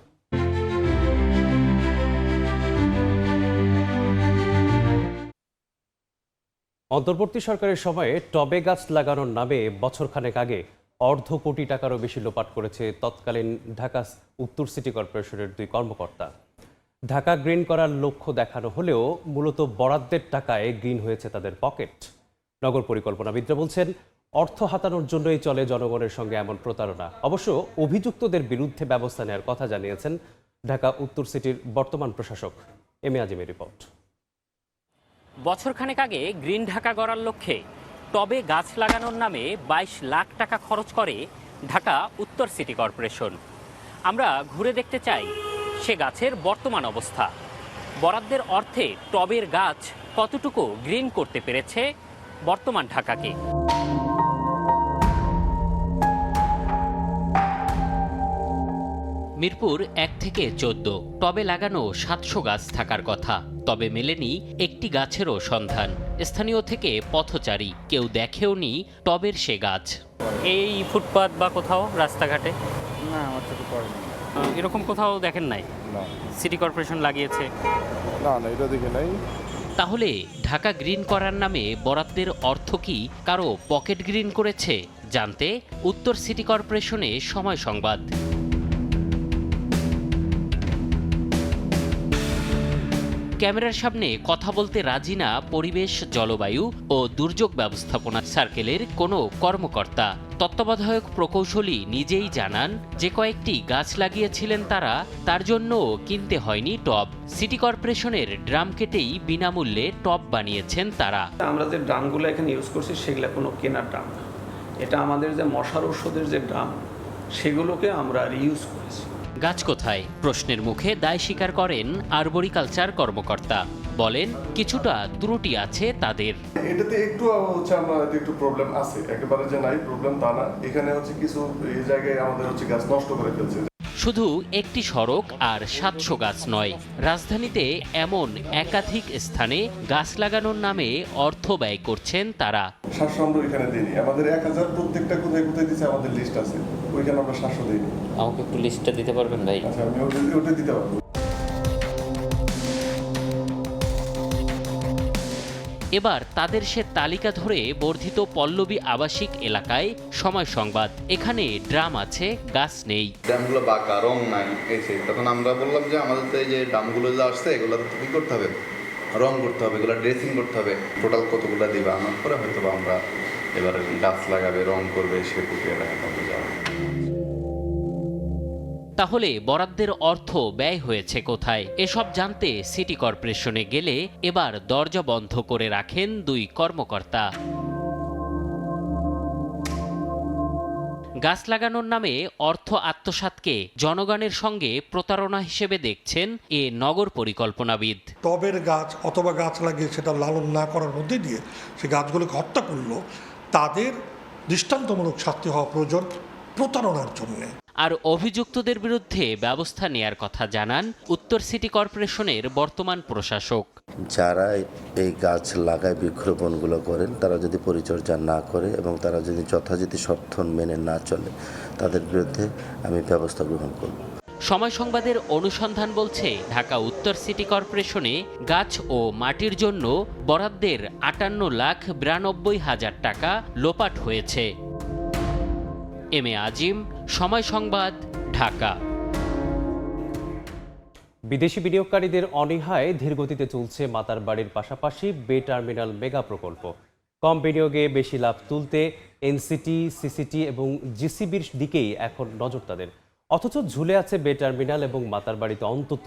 অন্তর্বর্তী সরকারের সময়ে টবে গাছ লাগানোর নামে বছরখানেক আগে $1.5 কোটি টাকারও বেশি লোপাট করেছে তৎকালীন ঢাকা উত্তর সিটি কর্পোরেশনের 2 কর্মকর্তা। ঢাকা গ্রিন করার লক্ষ্য দেখানো হলেও মূলত বরাদ্দের টাকায় গ্রিন হয়েছে তাদের পকেট। নগর পরিকল্পনাবিদরা বলছেন, অর্থ হাতানোর জন্যই চলে জনগণের সঙ্গে এমন প্রতারণা। অবশ্য অভিযুক্তদের বিরুদ্ধে ব্যবস্থা নেওয়ার কথা জানিয়েছেন ঢাকা উত্তর সিটির বর্তমান প্রশাসক। M A আজিমের report. বছরখানেক আগে গ্রিন ঢাকা গড়ার লক্ষ্যে টবে গাছ লাগানোর নামে 22 লাখ টাকা খরচ করে ঢাকা উত্তর সিটি কর্পোরেশন। আমরা ঘুরে দেখতে চাই সে গাছের বর্তমান অবস্থা। বরাদ্দের অর্থে টবের গাছ কতটুকু গ্রিন করতে পেরেছে বর্তমান ঢাকাকে। মিরপুর 1 থেকে 14 টবে লাগানো 700 গাছ থাকার কথা, তবে মেলেনি একটি গাছেরও সন্ধান। স্থানীয় থেকে পথচারী কেউ দেখেওনি টবের সে গাছ। এই ফুটপাত বা কোথাও রাস্তাঘাটে না, আমার চোখে পড়েনি। এরকম কোথাও দেখেন নাই? না। সিটি কর্পোরেশন লাগিয়েছে? না, এটা দেখে নাই। তাহলে ঢাকা গ্রিন করার নামে বরাদ্দের অর্থ কি কারো পকেট গ্রিন করেছে? জানতে উত্তর সিটি কর্পোরেশনে সময় সংবাদ। ক্যামেরার সামনে কথা বলতে রাজি না পরিবেশ, জলবায়ু ও দুর্যোগ ব্যবস্থাপনা সার্কেলের কোনো কর্মকর্তা। তত্ত্বাবধায়ক প্রকৌশলী নিজেই জানান, যে কয়েকটি গাছ লাগিয়েছিলেন তারা, তার জন্য কিনতে হয়নি টব। সিটি কর্পোরেশনের ড্রাম কেটেই বিনামূল্যে টব বানিয়েছেন তারা। আমরা যে ড্রামগুলো এখানে ইউজ করছি সেগুলো কোনো কেনার ড্রাম না, এটা আমাদের যে মশার ওষুধের যে ড্রাম সেগুলোকে আমরা রিইউজ করেছি। গাছ কোথায় প্রশ্নের মুখে দায় স্বীকার করেন আরবরিকালচার কর্মকর্তা। বলেন, কিছুটা ত্রুটি আছে তাদের। এটাতে একটু হচ্ছে আমরা একটু প্রবলেম আছে, একেবারে যে নাই প্রবলেম তা না। এখানে হচ্ছে কিছু এই জায়গায় আমাদের হচ্ছে গাছ নষ্ট করে ফেলছে। শুধু একটি সড়ক আর 700 গাছ নয়, রাজধানীতে এমন একাধিক স্থানে গাছ লাগানোর নামে অর্থ ব্যয় করছেন তারা। 700 আমরা এখানে দিইনি, আমাদের 1000 প্রত্যেকটা কোথায় কোথায় দিচ্ছে আমাদের লিস্ট আছে, ওইখানে আমরা 700 দিইনি। আমাকে একটু লিস্টটা দিতে পারবেন ভাই? আচ্ছা, আমি ওটা দিতে পারবো। এবার তাদের সে তালিকা ধরে বর্ধিত পল্লবী আবাসিক এলাকায় সময় সংবাদ। এখানে ড্রাম আছে, গাছ নেই। ড্রামগুলো বাঁকা, রং নাই, এসে তখন আমরা বললাম যে আমাদের তো এই যে ড্রামগুলো যে আসছে এগুলো তো কি করতে হবে, রং করতে হবে, এগুলো ড্রেসিং করতে হবে। টোটাল কতগুলো দিবে আনার পরে হয়তো আমরা এবার গাছ লাগাবে, রং করবে, সে প্রক্রিয়াটা হবে যাওয়া। তাহলে বরাদ্দের অর্থ ব্যয় হয়েছে কোথায়? এসব জানতে সিটি কর্পোরেশনে গেলে এবার দরজা বন্ধ করে রাখেন 2 কর্মকর্তা। গাছ লাগানোর নামে অর্থ আত্মসাৎকে জনগণের সঙ্গে প্রতারণা হিসেবে দেখছেন এ নগর পরিকল্পনাবিদ। টবের গাছ অথবা গাছ লাগিয়ে সেটা লালন না করার মধ্যে দিয়ে সে গাছগুলোকে হত্যা করলো, তাদের দৃষ্টান্তমূলক শাস্তি হওয়া প্রয়োজন প্রতারণার জন্য। আর অভিযুক্তদের বিরুদ্ধে ব্যবস্থা নেয়ার কথা জানান উত্তর সিটি কর্পোরেশনের বর্তমান প্রশাসক। যারা এই গাছ লাগায় বৃক্ষরোপণগুলো করেন তারা যদি পরিচর্যা না করে এবং তারা যদি যথাযথ শর্ত মেনে না চলে, তাদের বিরুদ্ধে আমি ব্যবস্থা গ্রহণ করব। সময় সংবাদের অনুসন্ধান বলছে, ঢাকা উত্তর সিটি কর্পোরেশনে গাছ ও মাটির জন্য বরাদ্দের 58,92,000 টাকা লোপাট হয়েছে। এম এ আজিম, সময় সংবাদ, ঢাকা। বিদেশি বিনিয়োগকারীদের অনীহায় ধীরগতিতে চলছে মাতারবাড়ির পাশাপাশি বে টার্মিনাল মেগা প্রকল্প। কম বিনিয়োগে বেশি লাভ তুলতে এনসিটি, সিসিটি এবং জিসিবির দিকেই এখন নজর তাদের। অথচ ঝুলে আছে বে টার্মিনাল এবং মাতারবাড়িতে অন্তত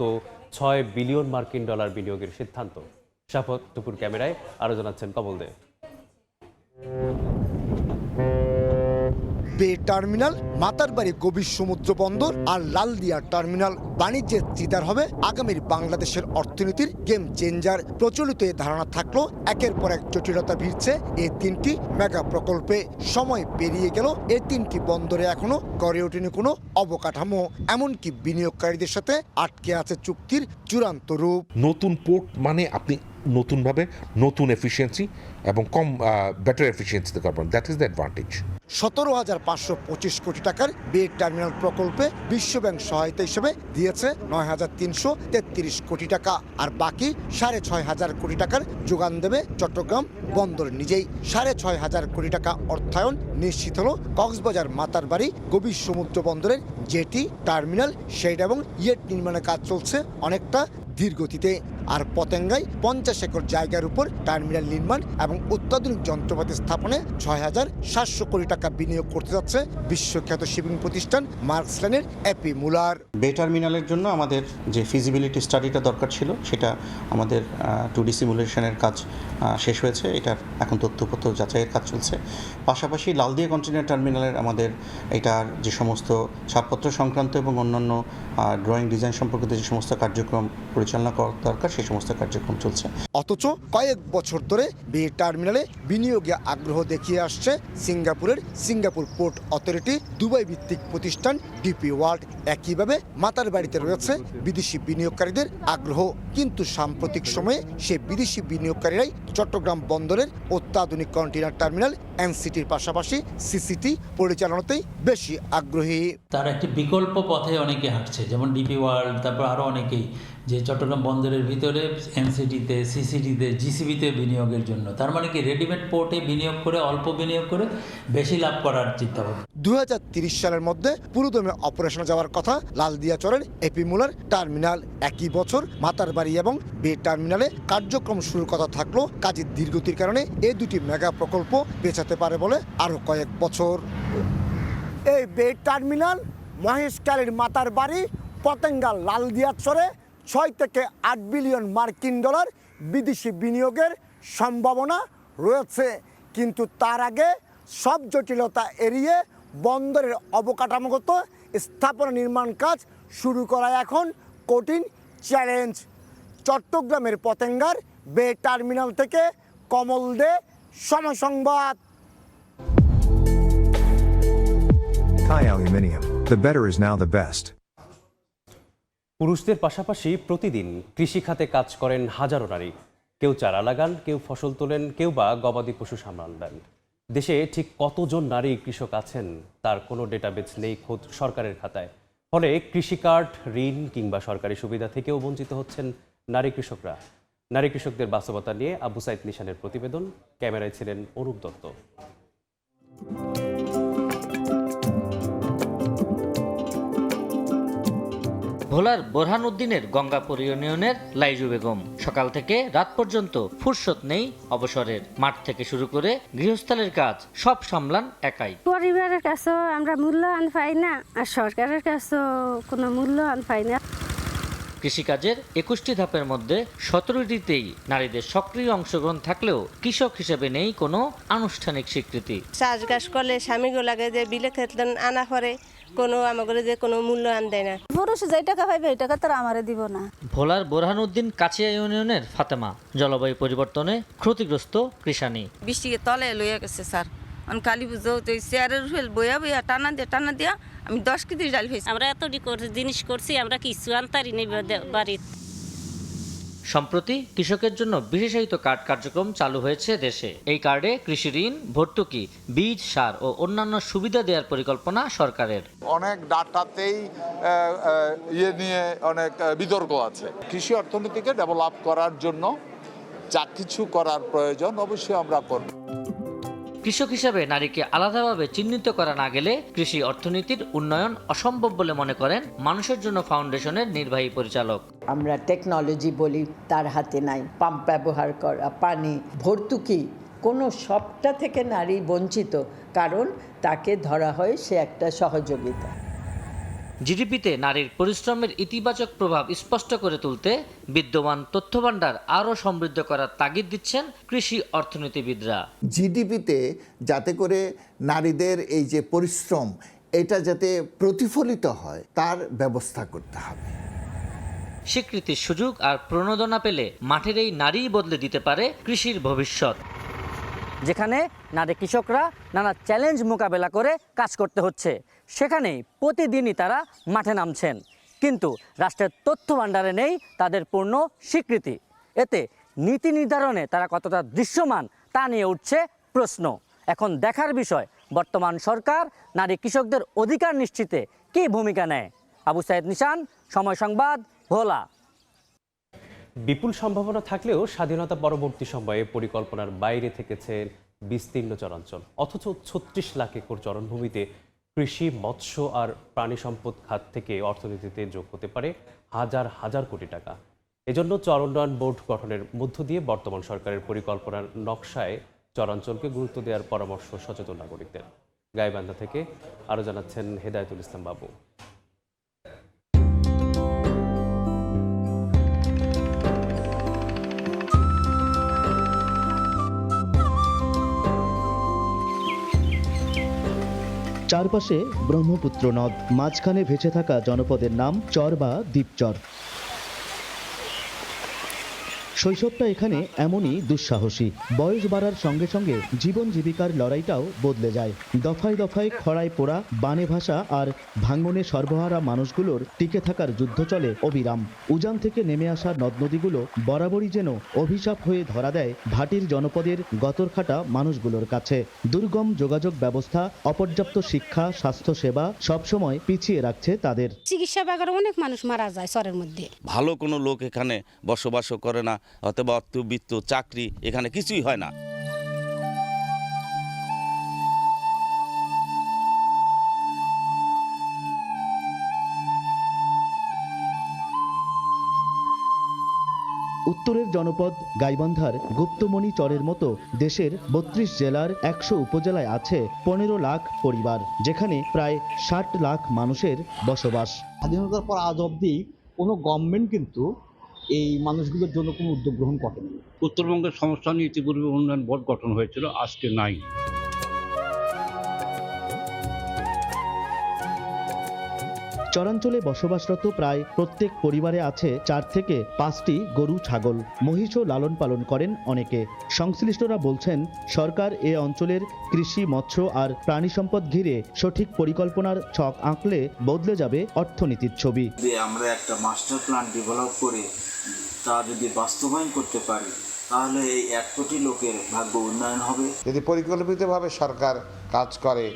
$6 বিলিয়ন বিনিয়োগের সিদ্ধান্ত। শাফত টুপুর ক্যামেরায় আরও জানাচ্ছেন কমল দে। বে টার্মিনাল, মাতারবাড়ি গভীর সমুদ্র বন্দর আর লালদিয়া টার্মিনাল বাণিজ্যের চিতার হবে আগামীর বাংলাদেশের অর্থনীতির গেম চেঞ্জার। প্রচলিত এ ধারণা থাকলো একের পর এক জটিলতা ভিড়ছে এই 3টি মেগা প্রকল্পে। সময় পেরিয়ে গেল, এই 3টি বন্দরে এখনো গড়ে ওঠেনি কোনো অবকাঠামো, এমনকি বিনিয়োগকারীদের সাথে আটকে আছে চুক্তির চূড়ান্ত রূপ। নতুন পোর্ট মানে আপনি নতুনভাবে নতুন এফিসিয়েন্সি এবং কম বেটার এফিসিয়েন্সিতে করবেন, দ্যাট ইজ দ্য অ্যাডভান্টেজ। 17,525 কোটি টাকার বে টার্মিনাল প্রকল্পে বিশ্বব্যাংক সহায়তা হিসেবে দিয়েছে 9,333 কোটি টাকা, আর বাকি 6,500 কোটি টাকার যোগান দেবে চট্টগ্রাম বন্দর নিজেই। 6,500 কোটি টাকা অর্থায়ন নিশ্চিত হলো কক্সবাজার মাতারবাড়ি গভীর সমুদ্র বন্দরের জেটি, টার্মিনাল, শেড এবং ইয়েট নির্মাণের কাজ চলছে অনেকটা ধীর গতিতে। আর পতেঙ্গায় 50 একর জায়গার উপর টার্মিনাল নির্মাণ এবং অত্যাধুনিক যন্ত্রপাতি স্থাপনে 6,700 কোটি টাকা বিনিয়োগ করতে যাচ্ছে বিশ্বখ্যাত শিপিং প্রতিষ্ঠান মার্কস লাইনের এপি মুলার। বে টার্মিনালের জন্য আমাদের যে ফিজিবিলিটি স্টাডিটা দরকার ছিল সেটা আমাদের 2D সিমুলেশনের কাজ শেষ হয়েছে। এটার এখন তথ্যপত্র যাচাইয়ের কাজ চলছে। পাশাপাশি লালদিয়া কন্টেইনার টার্মিনালের আমাদের এটার যে সমস্ত ছাড়পত্র সংক্রান্ত এবং অন্যান্য ড্রয়িং ডিজাইন সম্পর্কিত যে সমস্ত কার্যক্রম পরিচালনা করা দরকার সেই সমস্ত কার্যক্রম চলছে। অথচ কয়েক বছর ধরে বে টার্মিনালে বিনিয়োগে আগ্রহ দেখিয়ে আসছে সিঙ্গাপুরের সিঙ্গাপুর পোর্ট অথরিটি, দুবাই ভিত্তিক প্রতিষ্ঠান ডিপি ওয়ার্ল্ড। একইভাবে মাতার বাড়িতে রয়েছে বিদেশি বিনিয়োগকারীদের আগ্রহ। কিন্তু সাম্প্রতিক সময়ে সে বিদেশি বিনিয়োগকারীরাই চট্টগ্রাম বন্দরের অত্যাধুনিক কন্টেইনার টার্মিনাল এনসিটির পাশাপাশি সিসিটি পরিচালনাতেই বেশি আগ্রহী। তার একটি বিকল্প পথে অনেকে হাঁটছে, যেমন ডিপি ওয়ার্ল্ড, তারপর আরও অনেকেই, যে চট্টগ্রাম বন্দরের ভিতরে এনসিটিতে, সিসিটিতে, জিসিবিতে বিনিয়োগের জন্য। তার মানে কি রেডিমেড পোর্টে বিনিয়োগ করে, অল্প বিনিয়োগ করে বেশি লাভ করার চিন্তা ভাবনা। 2030 সালের মধ্যে পুরোদমে অপারেশনে যাওয়ার কথা লালদিয়া চরের এপি মুলার টার্মিনাল। একই বছর মাতারবাড়ি এবং বে টার্মিনালে কার্যক্রম শুরুর কথা থাকলেও কাজের ধীরগতির কারণে এই দুটি মেগা প্রকল্প পেছাতে পারে বলে আরও কয়েক বছর। এই বে টার্মিনাল, মহেশখালীর মাতারবাড়ি, পতেঙ্গা লালদিয়া চরে 6 থেকে 8 বিলিয়ন মার্কিন ডলার বিদেশি বিনিয়োগের সম্ভাবনা রয়েছে। কিন্তু তার আগে সব জটিলতা এড়িয়ে বন্দরের অবকাঠামোগত স্থাপনা নির্মাণ কাজ শুরু করা এখন কঠিন চ্যালেঞ্জ। চট্টগ্রামের পতেঙ্গার বে টার্মিনাল থেকে কমল দে, সময় সংবাদ। Thai Aluminium. The better is now the best. পুরুষদের পাশাপাশি প্রতিদিন কৃষিখাতে কাজ করেন হাজারো নারী। কেউ চারা লাগান, কেউ ফসল তোলেন, কেউ বা গবাদি পশু সামলান দেন। দেশে ঠিক কতজন নারী কৃষক আছেন তার কোনো ডেটাবেস নেই খোদ সরকারের খাতায়। ফলে কৃষি কার্ড, ঋণ কিংবা সরকারি সুবিধা থেকেও বঞ্চিত হচ্ছেন নারী কৃষকরা। নারী কৃষকদের বাস্তবতা নিয়ে আবু সাইদ নিশানের প্রতিবেদন। ক্যামেরায় ছিলেন অনুপ দত্ত। ভোলার বোরহানউদ্দিনের গঙ্গাপুর ইউনিয়নের লাইজু বেগম সকাল থেকে রাত পর্যন্ত ফুরসত নেই অবসরের। মাঠ থেকে শুরু করে গৃহস্থালের কাজ সব সামলান একাই। পরিবারের কাছেও আমরা মূল্যায়ন পাই না, আর সরকারের কাছেও কোনো মূল্যায়ন পাই না। কৃষিকাজের 21টি ধাপের মধ্যে 17টিতেই নারীদের সক্রিয় অংশগ্রহণ থাকলেও কৃষক হিসেবে নেই কোনো আনুষ্ঠানিক স্বীকৃতি। চাষবাস করলে স্বামীগুলাকে যে বিলে খেতে আনা পরে কোনো আমাদের যে কোনো মূল্যায়ন দেয় না। পুরুষ যে টাকা পাইবে এই টাকা তারা আমারে দিব না। ভোলার বোরহানউদ্দিন কাছিয়া ইউনিয়নের ফাতেমা জলবায়ু পরিবর্তনে ক্ষতিগ্রস্ত কৃষানি। বৃষ্টিকে তলে লইয়া গেছে স্যার, কালী পুজো চেয়ারের বইয়া বইয়া টানা দিয়া আমি 10 কেজি ডাল পেয়েছি। আমরা এতটি জিনিস করছি, আমরা কিছু আনতারি নেই বাড়ির। সম্প্রতি কৃষকের জন্য বিশেষায়িত কার্ড কার্যক্রম চালু হয়েছে দেশে। এই কার্ডে কৃষি ঋণ, ভর্তুকি, বীজ, সার ও অন্যান্য সুবিধা দেওয়ার পরিকল্পনা সরকারের। অনেক ডাটাতেই নিয়ে অনেক বিতর্ক আছে। কৃষি অর্থনীতিকে ডেভেলপ করার জন্য যা কিছু করার প্রয়োজন অবশ্যই আমরা করব। কৃষক হিসেবে নারীকে আলাদাভাবে চিহ্নিত করা না গেলে কৃষি অর্থনীতির উন্নয়ন অসম্ভব বলে মনে করেন মানুষের জন্য ফাউন্ডেশনের নির্বাহী পরিচালক। আমরা টেকনোলজি বলি তার হাতে নাই, পাম্প ব্যবহার করা, পানি, ভর্তুকি, কোনো সবটা থেকে নারী বঞ্চিত, কারণ তাকে ধরা হয় সে একটা সহযোগিতা। জিডিপিতে নারীর পরিশ্রমের ইতিবাচক প্রভাব স্পষ্ট করে তুলতে বিদ্যমান তথ্যভাণ্ডার আরও সমৃদ্ধ করার তাগিদ দিচ্ছেন কৃষি অর্থনীতিবিদরা। জিডিপিতে যাতে করে নারীদের এই যে পরিশ্রম এটা যাতে প্রতিফলিত হয় তার ব্যবস্থা করতে হবে। স্বীকৃতির সুযোগ আর প্রণোদনা পেলে মাঠের এই নারীই বদলে দিতে পারে কৃষির ভবিষ্যৎ। যেখানে নারী কৃষকরা নানা চ্যালেঞ্জ মোকাবেলা করে কাজ করতে হচ্ছে, সেখানেই প্রতিদিনই তারা মাঠে নামছেন, কিন্তু রাষ্ট্রের তথ্য ভাণ্ডারে নেই তাদের পূর্ণ স্বীকৃতি। এতে নীতি নির্ধারণে তারা কতটা দৃশ্যমান তা নিয়ে উঠছে প্রশ্ন। এখন দেখার বিষয় বর্তমান সরকার নারী কৃষকদের অধিকার নিশ্চিতে কী ভূমিকা নেয়। আবু সাইদ নিশান, সময় সংবাদ, ভোলা। বিপুল সম্ভাবনা থাকলেও স্বাধীনতা পরবর্তী সময়ে পরিকল্পনার বাইরে থেকেছে বিস্তীর্ণ চরাঞ্চল। অথচ 36 লাখ একর চরণভূমিতে কৃষি, মৎস্য আর প্রাণী সম্পদ খাত থেকে অর্থনীতিতে যোগ হতে পারে হাজার হাজার কোটি টাকা। এজন্য চর উন্নয়ন বোর্ড গঠনের মধ্য দিয়ে বর্তমান সরকারের পরিকল্পনার নকশায় চরাঞ্চলকে গুরুত্ব দেওয়ার পরামর্শ সচেতন নাগরিকদের। গাইবান্ধা থেকে আরও জানাচ্ছেন হেদায়েতুল ইসলাম বাবু। চারপাশে ব্রহ্মপুত্র নদ, মাঝখানে ভেসে থাকা জনপদের নাম চর বা দ্বীপচর। শৈশবটা এখানে এমনই দুঃসাহসী। বয়স বাড়ার সঙ্গে সঙ্গে জীবন জীবিকার লড়াইটাও বদলে যায়। দফায় দফায় খরায় পোড়া, বানে ভাসা আর ভাঙনে সর্বহারা মানুষগুলোর টিকে থাকার যুদ্ধ চলে অবিরাম। উজান থেকে নেমে আসা নদ নদীগুলো বরাবরই যেন অভিশাপ হয়ে ধরা দেয় ভাটির জনপদের গতরখাটা মানুষগুলোর কাছে। দুর্গম যোগাযোগ ব্যবস্থা, অপর্যাপ্ত শিক্ষা, স্বাস্থ্যসেবা সবসময় পিছিয়ে রাখছে তাদের। চিকিৎসা ব্যাপারে অনেক মানুষ মারা যায় চরের মধ্যে। ভালো কোনো লোক এখানে বসবাসও করে না, অথবা অর্থবিত্ত চাকরি এখানে কিছুই হয় না। উত্তরের জনপদ গাইবান্ধার গুপ্তমণি চরের মতো দেশের ৩২ জেলার ১০০ উপজেলায় আছে ১৫ লাখ পরিবার, যেখানে প্রায় ৬০ লাখ মানুষের বসবাস। স্বাধীনতার পর আজ অবধি কোনো গভর্নমেন্ট কিন্তু এই মানুষগুলোর জন্য কোনো উদ্যোগ গ্রহণ করেনি। উত্তরবঙ্গের সমস্যা নিয়ে ইতিপূর্বে উন্নয়ন বোর্ড গঠন হয়েছিল, আজকে নাই। চরাঞ্চলে বসবাসরত প্রায় প্রত্যেক পরিবারে আছে ৪ থেকে ৫টি গরু, ছাগল, মহিষও লালন পালন করেন অনেকে। সংশ্লিষ্টরা বলছেন, সরকার এ অঞ্চলের কৃষি, মৎস্য আর প্রাণী সম্পদ ঘিরে সঠিক পরিকল্পনার ছক আঁকলে বদলে যাবে অর্থনীতির ছবি। আমরা একটা মাস্টার প্ল্যান ডেভেলপ করে তা যদি বাস্তবায়ন করতে পারি, তাহলে এই ১ কোটি লোকের ভাগ্য উন্নয়ন হবে। যদি পরিকল্পিতভাবে সরকার কাজ করে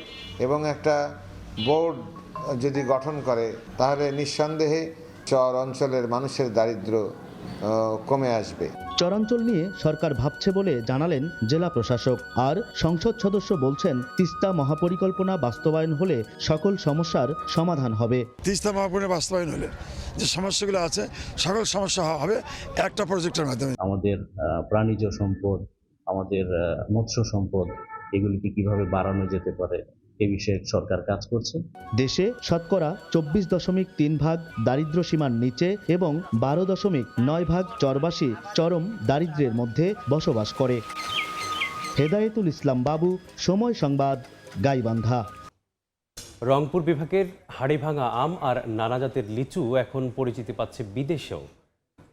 এবং একটা বোর্ড যদি গঠন করে, তাহলে নিঃসন্দেহে চর অঞ্চলের মানুষের দারিদ্র্য কমে আসবে। চরাঞ্চল নিয়ে সরকার ভাবছে বলে জানালেন জেলা প্রশাসক। আর সংসদ সদস্য বলছেন, তিস্তা মহাপরিকল্পনা বাস্তবায়ন হলে সকল সমস্যার সমাধান হবে। তিস্তা মহাপরিকল্পনা বাস্তবায়ন হলে যে সমস্যাগুলো আছে, সকল সমস্যা হবে একটা প্রজেক্টের মাধ্যমে। আমাদের প্রাণীজ সম্পদ, আমাদের মৎস্য সম্পদ, এগুলিকে কিভাবে বাড়ানো যেতে পারে এ বিষয়ে সরকার কাজ করছে। দেশে শতকরা 24.3 ভাগ দারিদ্র সীমার নিচে এবং 12.9 ভাগ চরবাসী চরম দারিদ্র্যের মধ্যে বসবাস করে। হেদায়েতুল ইসলাম বাবু, সময় সংবাদ, গাইবান্ধা। রংপুর বিভাগের হাড়িভাঙা আম আর নানা জাতের লিচু এখন পরিচিতি পাচ্ছে বিদেশেও।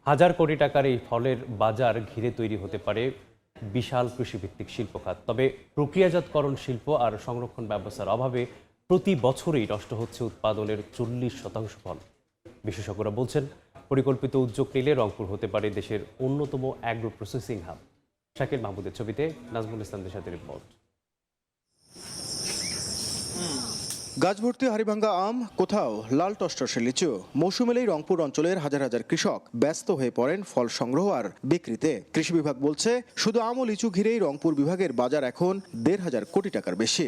হাজার কোটি টাকার এই ফলের বাজার ঘিরে তৈরি হতে পারে বিশাল কৃষিভিত্তিক শিল্প খাত। তবে প্রক্রিয়াজাতকরণ শিল্প আর সংরক্ষণ ব্যবস্থার অভাবে প্রতি বছরই নষ্ট হচ্ছে উৎপাদনের 40% ফল। বিশেষজ্ঞরা বলছেন, পরিকল্পিত উদ্যোগ নিলে রংপুর হতে পারে দেশের অন্যতম অ্যাগ্রো প্রসেসিং হাব। শাকিল মাহমুদের ছবিতে নাজমুল ইসলামদের সাথে রিপোর্ট। গাছ ভর্তি হাড়িভাঙ্গা আম, কোথাও লাল টসটসে লিচু। মৌসুম এলেই রংপুর অঞ্চলের হাজার হাজার কৃষক ব্যস্ত হয়ে পড়েন ফল সংগ্রহ আর বিক্রিতে। কৃষি বিভাগ বলছে, শুধু আম ও লিচু ঘিরেই রংপুর বিভাগের বাজার এখন ১,৫০০ কোটি টাকার বেশি।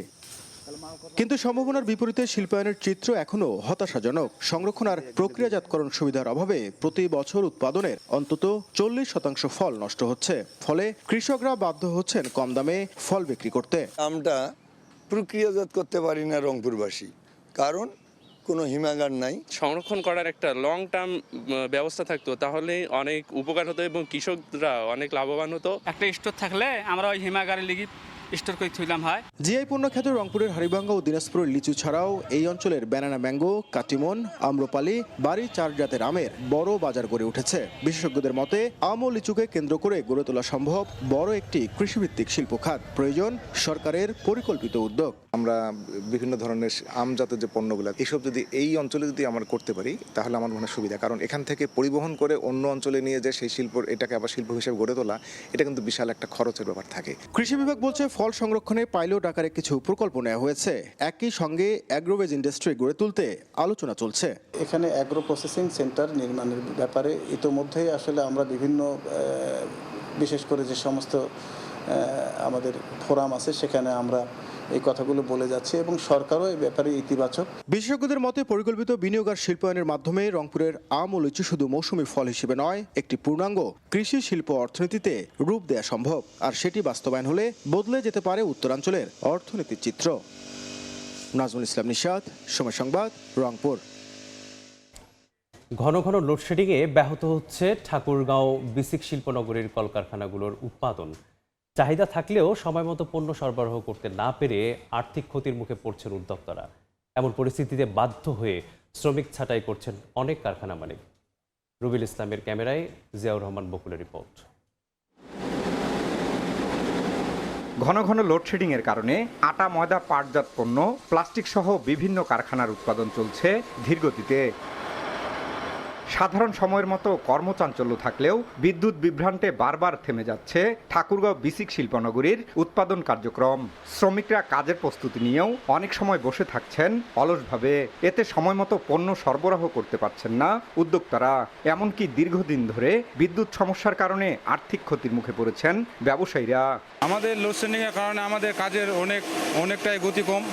কিন্তু সম্ভাবনার বিপরীতে শিল্পায়নের চিত্র এখনো হতাশাজনক। সংরক্ষণ আর প্রক্রিয়াজাতকরণ সুবিধার অভাবে প্রতি বছর উৎপাদনের অন্তত 40% ফল নষ্ট হচ্ছে। ফলে কৃষকরা বাধ্য হচ্ছেন কম দামে ফল বিক্রি করতে। আমটা প্রক্রিয়াজাত করতে পারি না রংপুরবাসী, কারণ কোনো হিমাগার নাই। সংরক্ষণ করার একটা লং টার্ম ব্যবস্থা থাকতো, তাহলে অনেক উপকার হতো এবং কৃষকরা অনেক লাভবান হতো। একটা স্টোর থাকলে আমরা ওই হিমাগারের লিগে স্টোর করে থইলাম হয়। জিআই পণ্য খ্যাত রংপুরের হাড়িভাঙ্গা ও দিনাজপুরের লিচু ছাড়াও এই অঞ্চলের ব্যানানা ম্যাঙ্গো, কাটিমন, আম্রপালি, বাড়ি 4 জাতের আমের বড় বাজার গড়ে উঠেছে। বিশেষজ্ঞদের মতে, আম ও লিচুকে কেন্দ্র করে গড়ে তোলা সম্ভব বড় একটি কৃষিভিত্তিক শিল্প খাত। প্রয়োজন সরকারের পরিকল্পিত উদ্যোগ। আমরা বিভিন্ন ধরনের আম জাতের যে পণ্যগুলো, এসব যদি এই অঞ্চলে যদি আমরা করতে পারি, তাহলে আমার মনে সুবিধা। কারণ এখান থেকে পরিবহন করে অন্য অঞ্চলে নিয়ে যে সেই শিল্প, এটাকে আবার শিল্প হিসেবে গড়ে তোলা, এটা কিন্তু বিশাল একটা খরচের ব্যাপার থাকে। কৃষি বিভাগ বলছে, ফল সংরক্ষণে পাইলট আকারে কিছু প্রকল্প নেওয়া হয়েছে। একই সঙ্গে অ্যাগ্রোভেজ ইন্ডাস্ট্রি গড়ে তুলতে আলোচনা চলছে। এখানে অ্যাগ্রো প্রসেসিং সেন্টার নির্মাণের ব্যাপারে ইতোমধ্যেই আসলে আমরা বিভিন্ন, বিশেষ করে যে সমস্ত আমাদের ফোরাম আছে, সেখানে আমরা এই কথাগুলো বলে যাচ্ছে এবং সরকারও এই ব্যাপারে ইতিবাচক। বিশেষজ্ঞদের মতে পরিকল্পিত বিনিয়োগ আর শিল্পায়নের মাধ্যমে রংপুরের আম ও লিচু শুধু মৌসুমি ফল হিসেবে নয়, একটি পূর্ণাঙ্গ কৃষি শিল্প অর্থনীতিতে রূপ দেয়া সম্ভব। আর সেটি বাস্তবায়ন হলে বদলে যেতে পারে উত্তরাঞ্চলের অর্থনীতির চিত্র। নাজমুল ইসলাম নিশাত, সময় সংবাদ, রংপুর। ঘন ঘন লোডশেডিংয়ে ব্যাহত হচ্ছে ঠাকুরগাঁও বিসিক শিল্পনগরীর কলকারখানাগুলোর উৎপাদন। চাহিদা থাকলেও সময়মতো পণ্য সরবরাহ করতে না পেরে আর্থিক ক্ষতির মুখে পড়ছেন উদ্যোক্তারা। এমন পরিস্থিতিতে বাধ্য হয়ে শ্রমিক ছাঁটাই করছেন অনেক কারখানা মালিক। রুবিল ইসলামের ক্যামেরায় জিয়াউর রহমান বকুলের রিপোর্ট। ঘন ঘন লোডশেডিংয়ের কারণে আটা, ময়দা, পাটজাত পণ্য, প্লাস্টিক সহ বিভিন্ন কারখানার উৎপাদন চলছে ধীরগতিতে। সাধারণ সময়ের মতো কর্মচাঞ্চল্য থাকলেও বিদ্যুৎ বিভ্রান্তে বারবার থেমে যাচ্ছে ঠাকুরগাঁও বিসিক শিল্পনগরীর উৎপাদন কার্যক্রম। শ্রমিকরা কাজের প্রস্তুতি নিয়েও অনেক সময় বসে থাকছেন অলসভাবে। এতে সময়মতো পণ্য সরবরাহ করতে পারছেন না উদ্যোক্তারা। এমনকি দীর্ঘদিন ধরে বিদ্যুৎ সমস্যার কারণে আর্থিক ক্ষতির মুখে পড়েছেন ব্যবসায়ীরা। আমাদের লোডশেডিংয়ের কারণে আমাদের কাজের অনেকটাই গতি কম।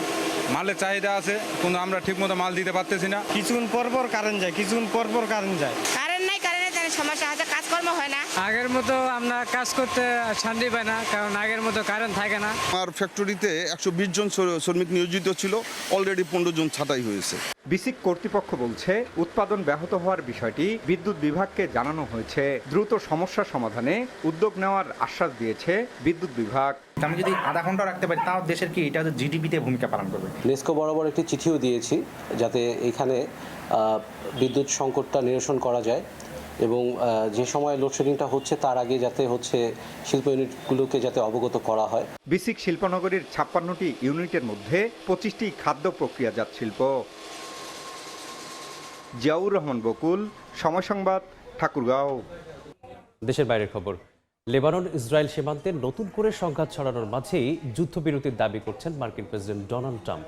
মালের চাহিদা আছে কিন্তু আমরা ঠিকমতো মাল দিতে পারতেছি না। কিছুক্ষণ পরপর কারেন্ট যায়, কিছুক্ষণ পরপর কারেন্ট যায়। কারেন্ট নাই, কারেন্টের সমস্যা আছে, কাজকর্ম হয় না। আগের মতো আমরা কাজ করতে শান্তি পাই না, কারণ আগের মতো কারেন্ট থাকে না। আমার ফ্যাক্টরিতে 120 জন শ্রমিক নিয়োজিত ছিল, অলরেডি 15 জন ছাঁটাই হয়েছে। বিসিক কর্তৃপক্ষ বলছে উৎপাদন ব্যাহত হওয়ার বিষয়টি বিদ্যুৎ বিভাগকে জানানো হয়েছে। দ্রুত সমস্যা সমাধানে উদ্যোগ নেওয়ার আশ্বাস দিয়েছে বিদ্যুৎ বিভাগ। আমি যদি আধা ঘন্টা রাখতে পারি তাও দেশের কি এটা জিডিপিতে ভূমিকা পালন করবে। নেস্কো বরাবর একটি চিঠিও দিয়েছি যাতে এখানে বিদ্যুৎ সংকটটা নিরসন করা যায় এবং যে সময় লোডশেডিংটা হচ্ছে তার আগে যাতে শিল্প ইউনিটগুলোকে যাতে অবগত করা হয়। বিসিক শিল্পনগরীর 56টি ইউনিটের মধ্যে 25টি খাদ্য প্রক্রিয়াজাত শিল্প। জিয়াউর রহমান বকুল, সময় সংবাদ, ঠাকুরগাঁও। দেশের বাইরের খবর। লেবানন ইসরায়েল সীমান্তে নতুন করে সংঘাত ছড়ানোর মাঝেই যুদ্ধবিরতির দাবি করছেন মার্কিন প্রেসিডেন্ট ডোনাল্ড ট্রাম্প।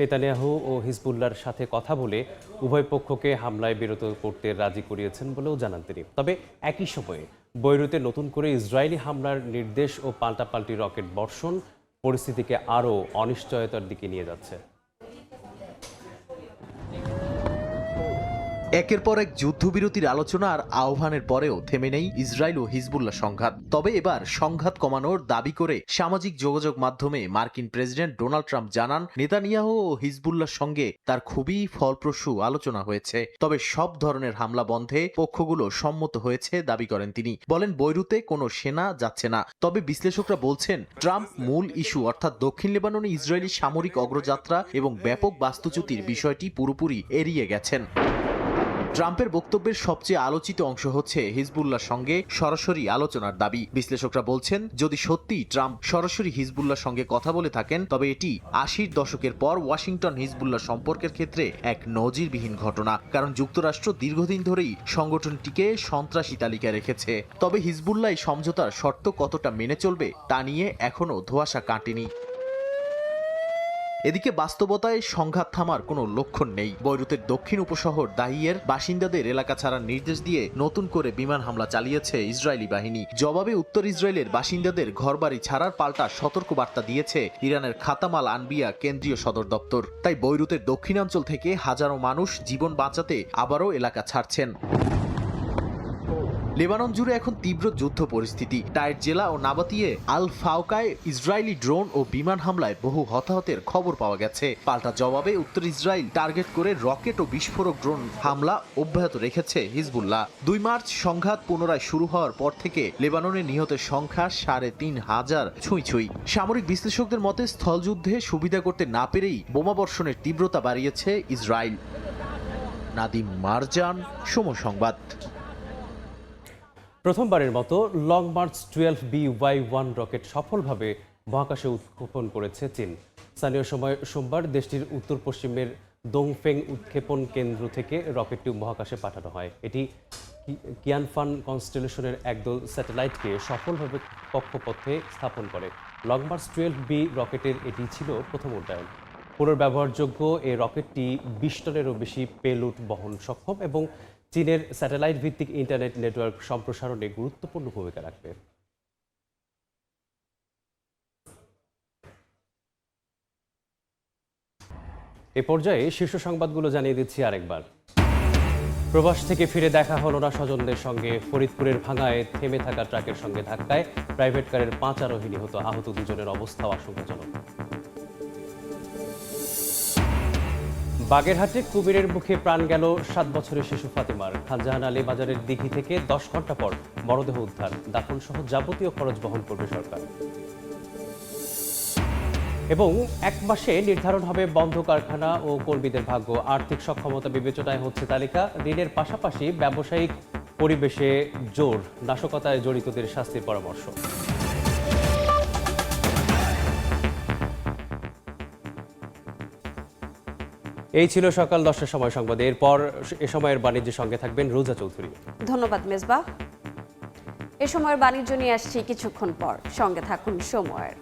নেতানিয়াহু ও হিজবুল্লাহর সাথে কথা বলে উভয় পক্ষকে হামলায় বিরত করতে রাজি করিয়েছেন বলেও জানান তিনি। তবে একই সময়ে বৈরুতে নতুন করে ইসরায়েলি হামলার নির্দেশ ও পাল্টাপাল্টি রকেট বর্ষণ পরিস্থিতিকে আরও অনিশ্চয়তার দিকে নিয়ে যাচ্ছে। একের পর এক যুদ্ধবিরতির আলোচনা আর আহ্বানের পরেও থেমে নেই ইসরায়েল ও হিজবুল্লাহ সংঘাত। তবে এবার সংঘাত কমানোর দাবি করে সামাজিক যোগাযোগ মাধ্যমে মার্কিন প্রেসিডেন্ট ডোনাল্ড ট্রাম্প জানান নেতানিয়াহু ও হিজবুল্লাহর সঙ্গে তার খুবই ফলপ্রসূ আলোচনা হয়েছে। তবে সব ধরনের হামলা বন্ধে পক্ষগুলো সম্মত হয়েছে দাবি করেন তিনি। বলেন বৈরুতে কোনো সেনা যাচ্ছে না। তবে বিশ্লেষকরা বলছেন ট্রাম্প মূল ইস্যু অর্থাৎ দক্ষিণ লেবাননে ইসরায়েলি সামরিক অগ্রযাত্রা এবং ব্যাপক বাস্তুচ্যুতির বিষয়টি পুরোপুরি এড়িয়ে গেছেন। ট্রাম্পের বক্তব্যের সবচেয়ে আলোচিত অংশ হচ্ছে হিজবুল্লাহর সঙ্গে সরাসরি আলোচনার দাবি। বিশ্লেষকরা বলছেন যদি সত্যি ট্রাম্প সরাসরি হিজবুল্লাহর সঙ্গে কথা বলে থাকেন তবে এটি 80-র দশকের পর ওয়াশিংটন হিজবুল্লাহ সম্পর্কের ক্ষেত্রে এক নজিরবিহীন ঘটনা। কারণ যুক্তরাষ্ট্র দীর্ঘদিন ধরেই সংগঠনটিকে সন্ত্রাসী তালিকায় রেখেছে। তবে হিজবুল্লাহ এই সমঝোতার শর্ত কতটা মেনে চলবে তা নিয়ে এখনও ধোঁয়াশা কাটেনি। এদিকে বাস্তবতায় সংঘাত থামার কোনো লক্ষণ নেই। বৈরুতের দক্ষিণ উপশহর দাহিয়ের বাসিন্দাদের এলাকা ছাড়ার নির্দেশ দিয়ে নতুন করে বিমান হামলা চালিয়েছে ইসরায়েলি বাহিনী। জবাবে উত্তর ইসরায়েলের বাসিন্দাদের ঘরবাড়ি ছাড়ার পাল্টা সতর্কবার্তা দিয়েছে ইরানের খাতামাল আনবিয়া কেন্দ্রীয় সদর দপ্তর। তাই বৈরুতের দক্ষিণাঞ্চল থেকে হাজারো মানুষ জীবন বাঁচাতে আবারও এলাকা ছাড়ছেন। লেবানন জুড়ে এখন তীব্র যুদ্ধ পরিস্থিতি। টাইর জেলা ও নাবাতিয়ে আল ফাওকায় ইসরায়েলি ড্রোন ও বিমান হামলায় বহু হতাহতের খবর পাওয়া গেছে। পাল্টা জবাবে উত্তর ইসরায়েল টার্গেট করে রকেট ও বিস্ফোরক ড্রোন হামলা অব্যাহত রেখেছে হিজবুল্লাহ। 2 মার্চ সংঘাত পুনরায় শুরু হওয়ার পর থেকে লেবাননে নিহতের সংখ্যা 3,500 ছুঁই। সামরিক বিশ্লেষকদের মতে স্থলযুদ্ধে সুবিধা করতে না পেরেই বোমাবর্ষণের তীব্রতা বাড়িয়েছে ইসরায়েল। নাদিম মারজান, সময় সংবাদ। প্রথমবারের মতো লং মার্চ 12BY-1 রকেট সফলভাবে মহাকাশে উৎক্ষেপণ করেছে চীন। স্থানীয় সময় সোমবার দেশটির উত্তর পশ্চিমের দোংফেং উৎক্ষেপণ কেন্দ্র থেকে রকেটটি মহাকাশে পাঠানো হয়। এটি কিয়ানফান কনস্টেলেশনের একদল স্যাটেলাইটকে সফলভাবে কক্ষপথে স্থাপন করে। লং মার্চ 12B রকেটের এটি ছিল প্রথম উড্ডয়ন। পুনর্ব্যবহারযোগ্য এই রকেটটি 20 টনেরও বেশি পেলোড বহন সক্ষম এবং চীনের স্যাটেলাইট ভিত্তিক ইন্টারনেট নেটওয়ার্ক সম্প্রসারণে গুরুত্বপূর্ণ ভূমিকা রাখবে। এ পর্যায়ে শীর্ষ সংবাদগুলো জানিয়ে দিচ্ছি আরেকবার। প্রবাস থেকে ফিরে দেখা হলো না স্বজনদের সঙ্গে। ফরিদপুরের ভাঙায় থেমে থাকা ট্রাকের সঙ্গে ধাক্কায় প্রাইভেট কারের 5 আরোহী নিহত, আহত 2 জনের অবস্থাও আশঙ্কাজনক। বাগেরহাটে কুমিরের মুখে প্রাণ গেল 7 বছরের শিশু ফাতিমার। খানজাহান আলী বাজারের দিঘি থেকে 10 ঘন্টা পর মরদেহ উদ্ধার। দাফন সহ যাবতীয় খরচ বহন করবে সরকার। এবং 1 মাসে নির্ধারণ হবে বন্ধ কারখানা ও কর্মীদের ভাগ্য। আর্থিক সক্ষমতা বিবেচনায় হচ্ছে তালিকা। ঋণের পাশাপাশি ব্যবসায়িক পরিবেশে জোর, নাশকতায় জড়িতদের শাস্তির পরামর্শ। এই ছিল সকাল 10টার সময় সংবাদ। এরপর এ সময়ের বাণিজ্যের সঙ্গে থাকবেন রোজা চৌধুরী। ধন্যবাদ মেজবা। এ সময়ের বাণিজ্য নিয়ে আসছি কিছুক্ষণ পর, সঙ্গে থাকুন সময়ের।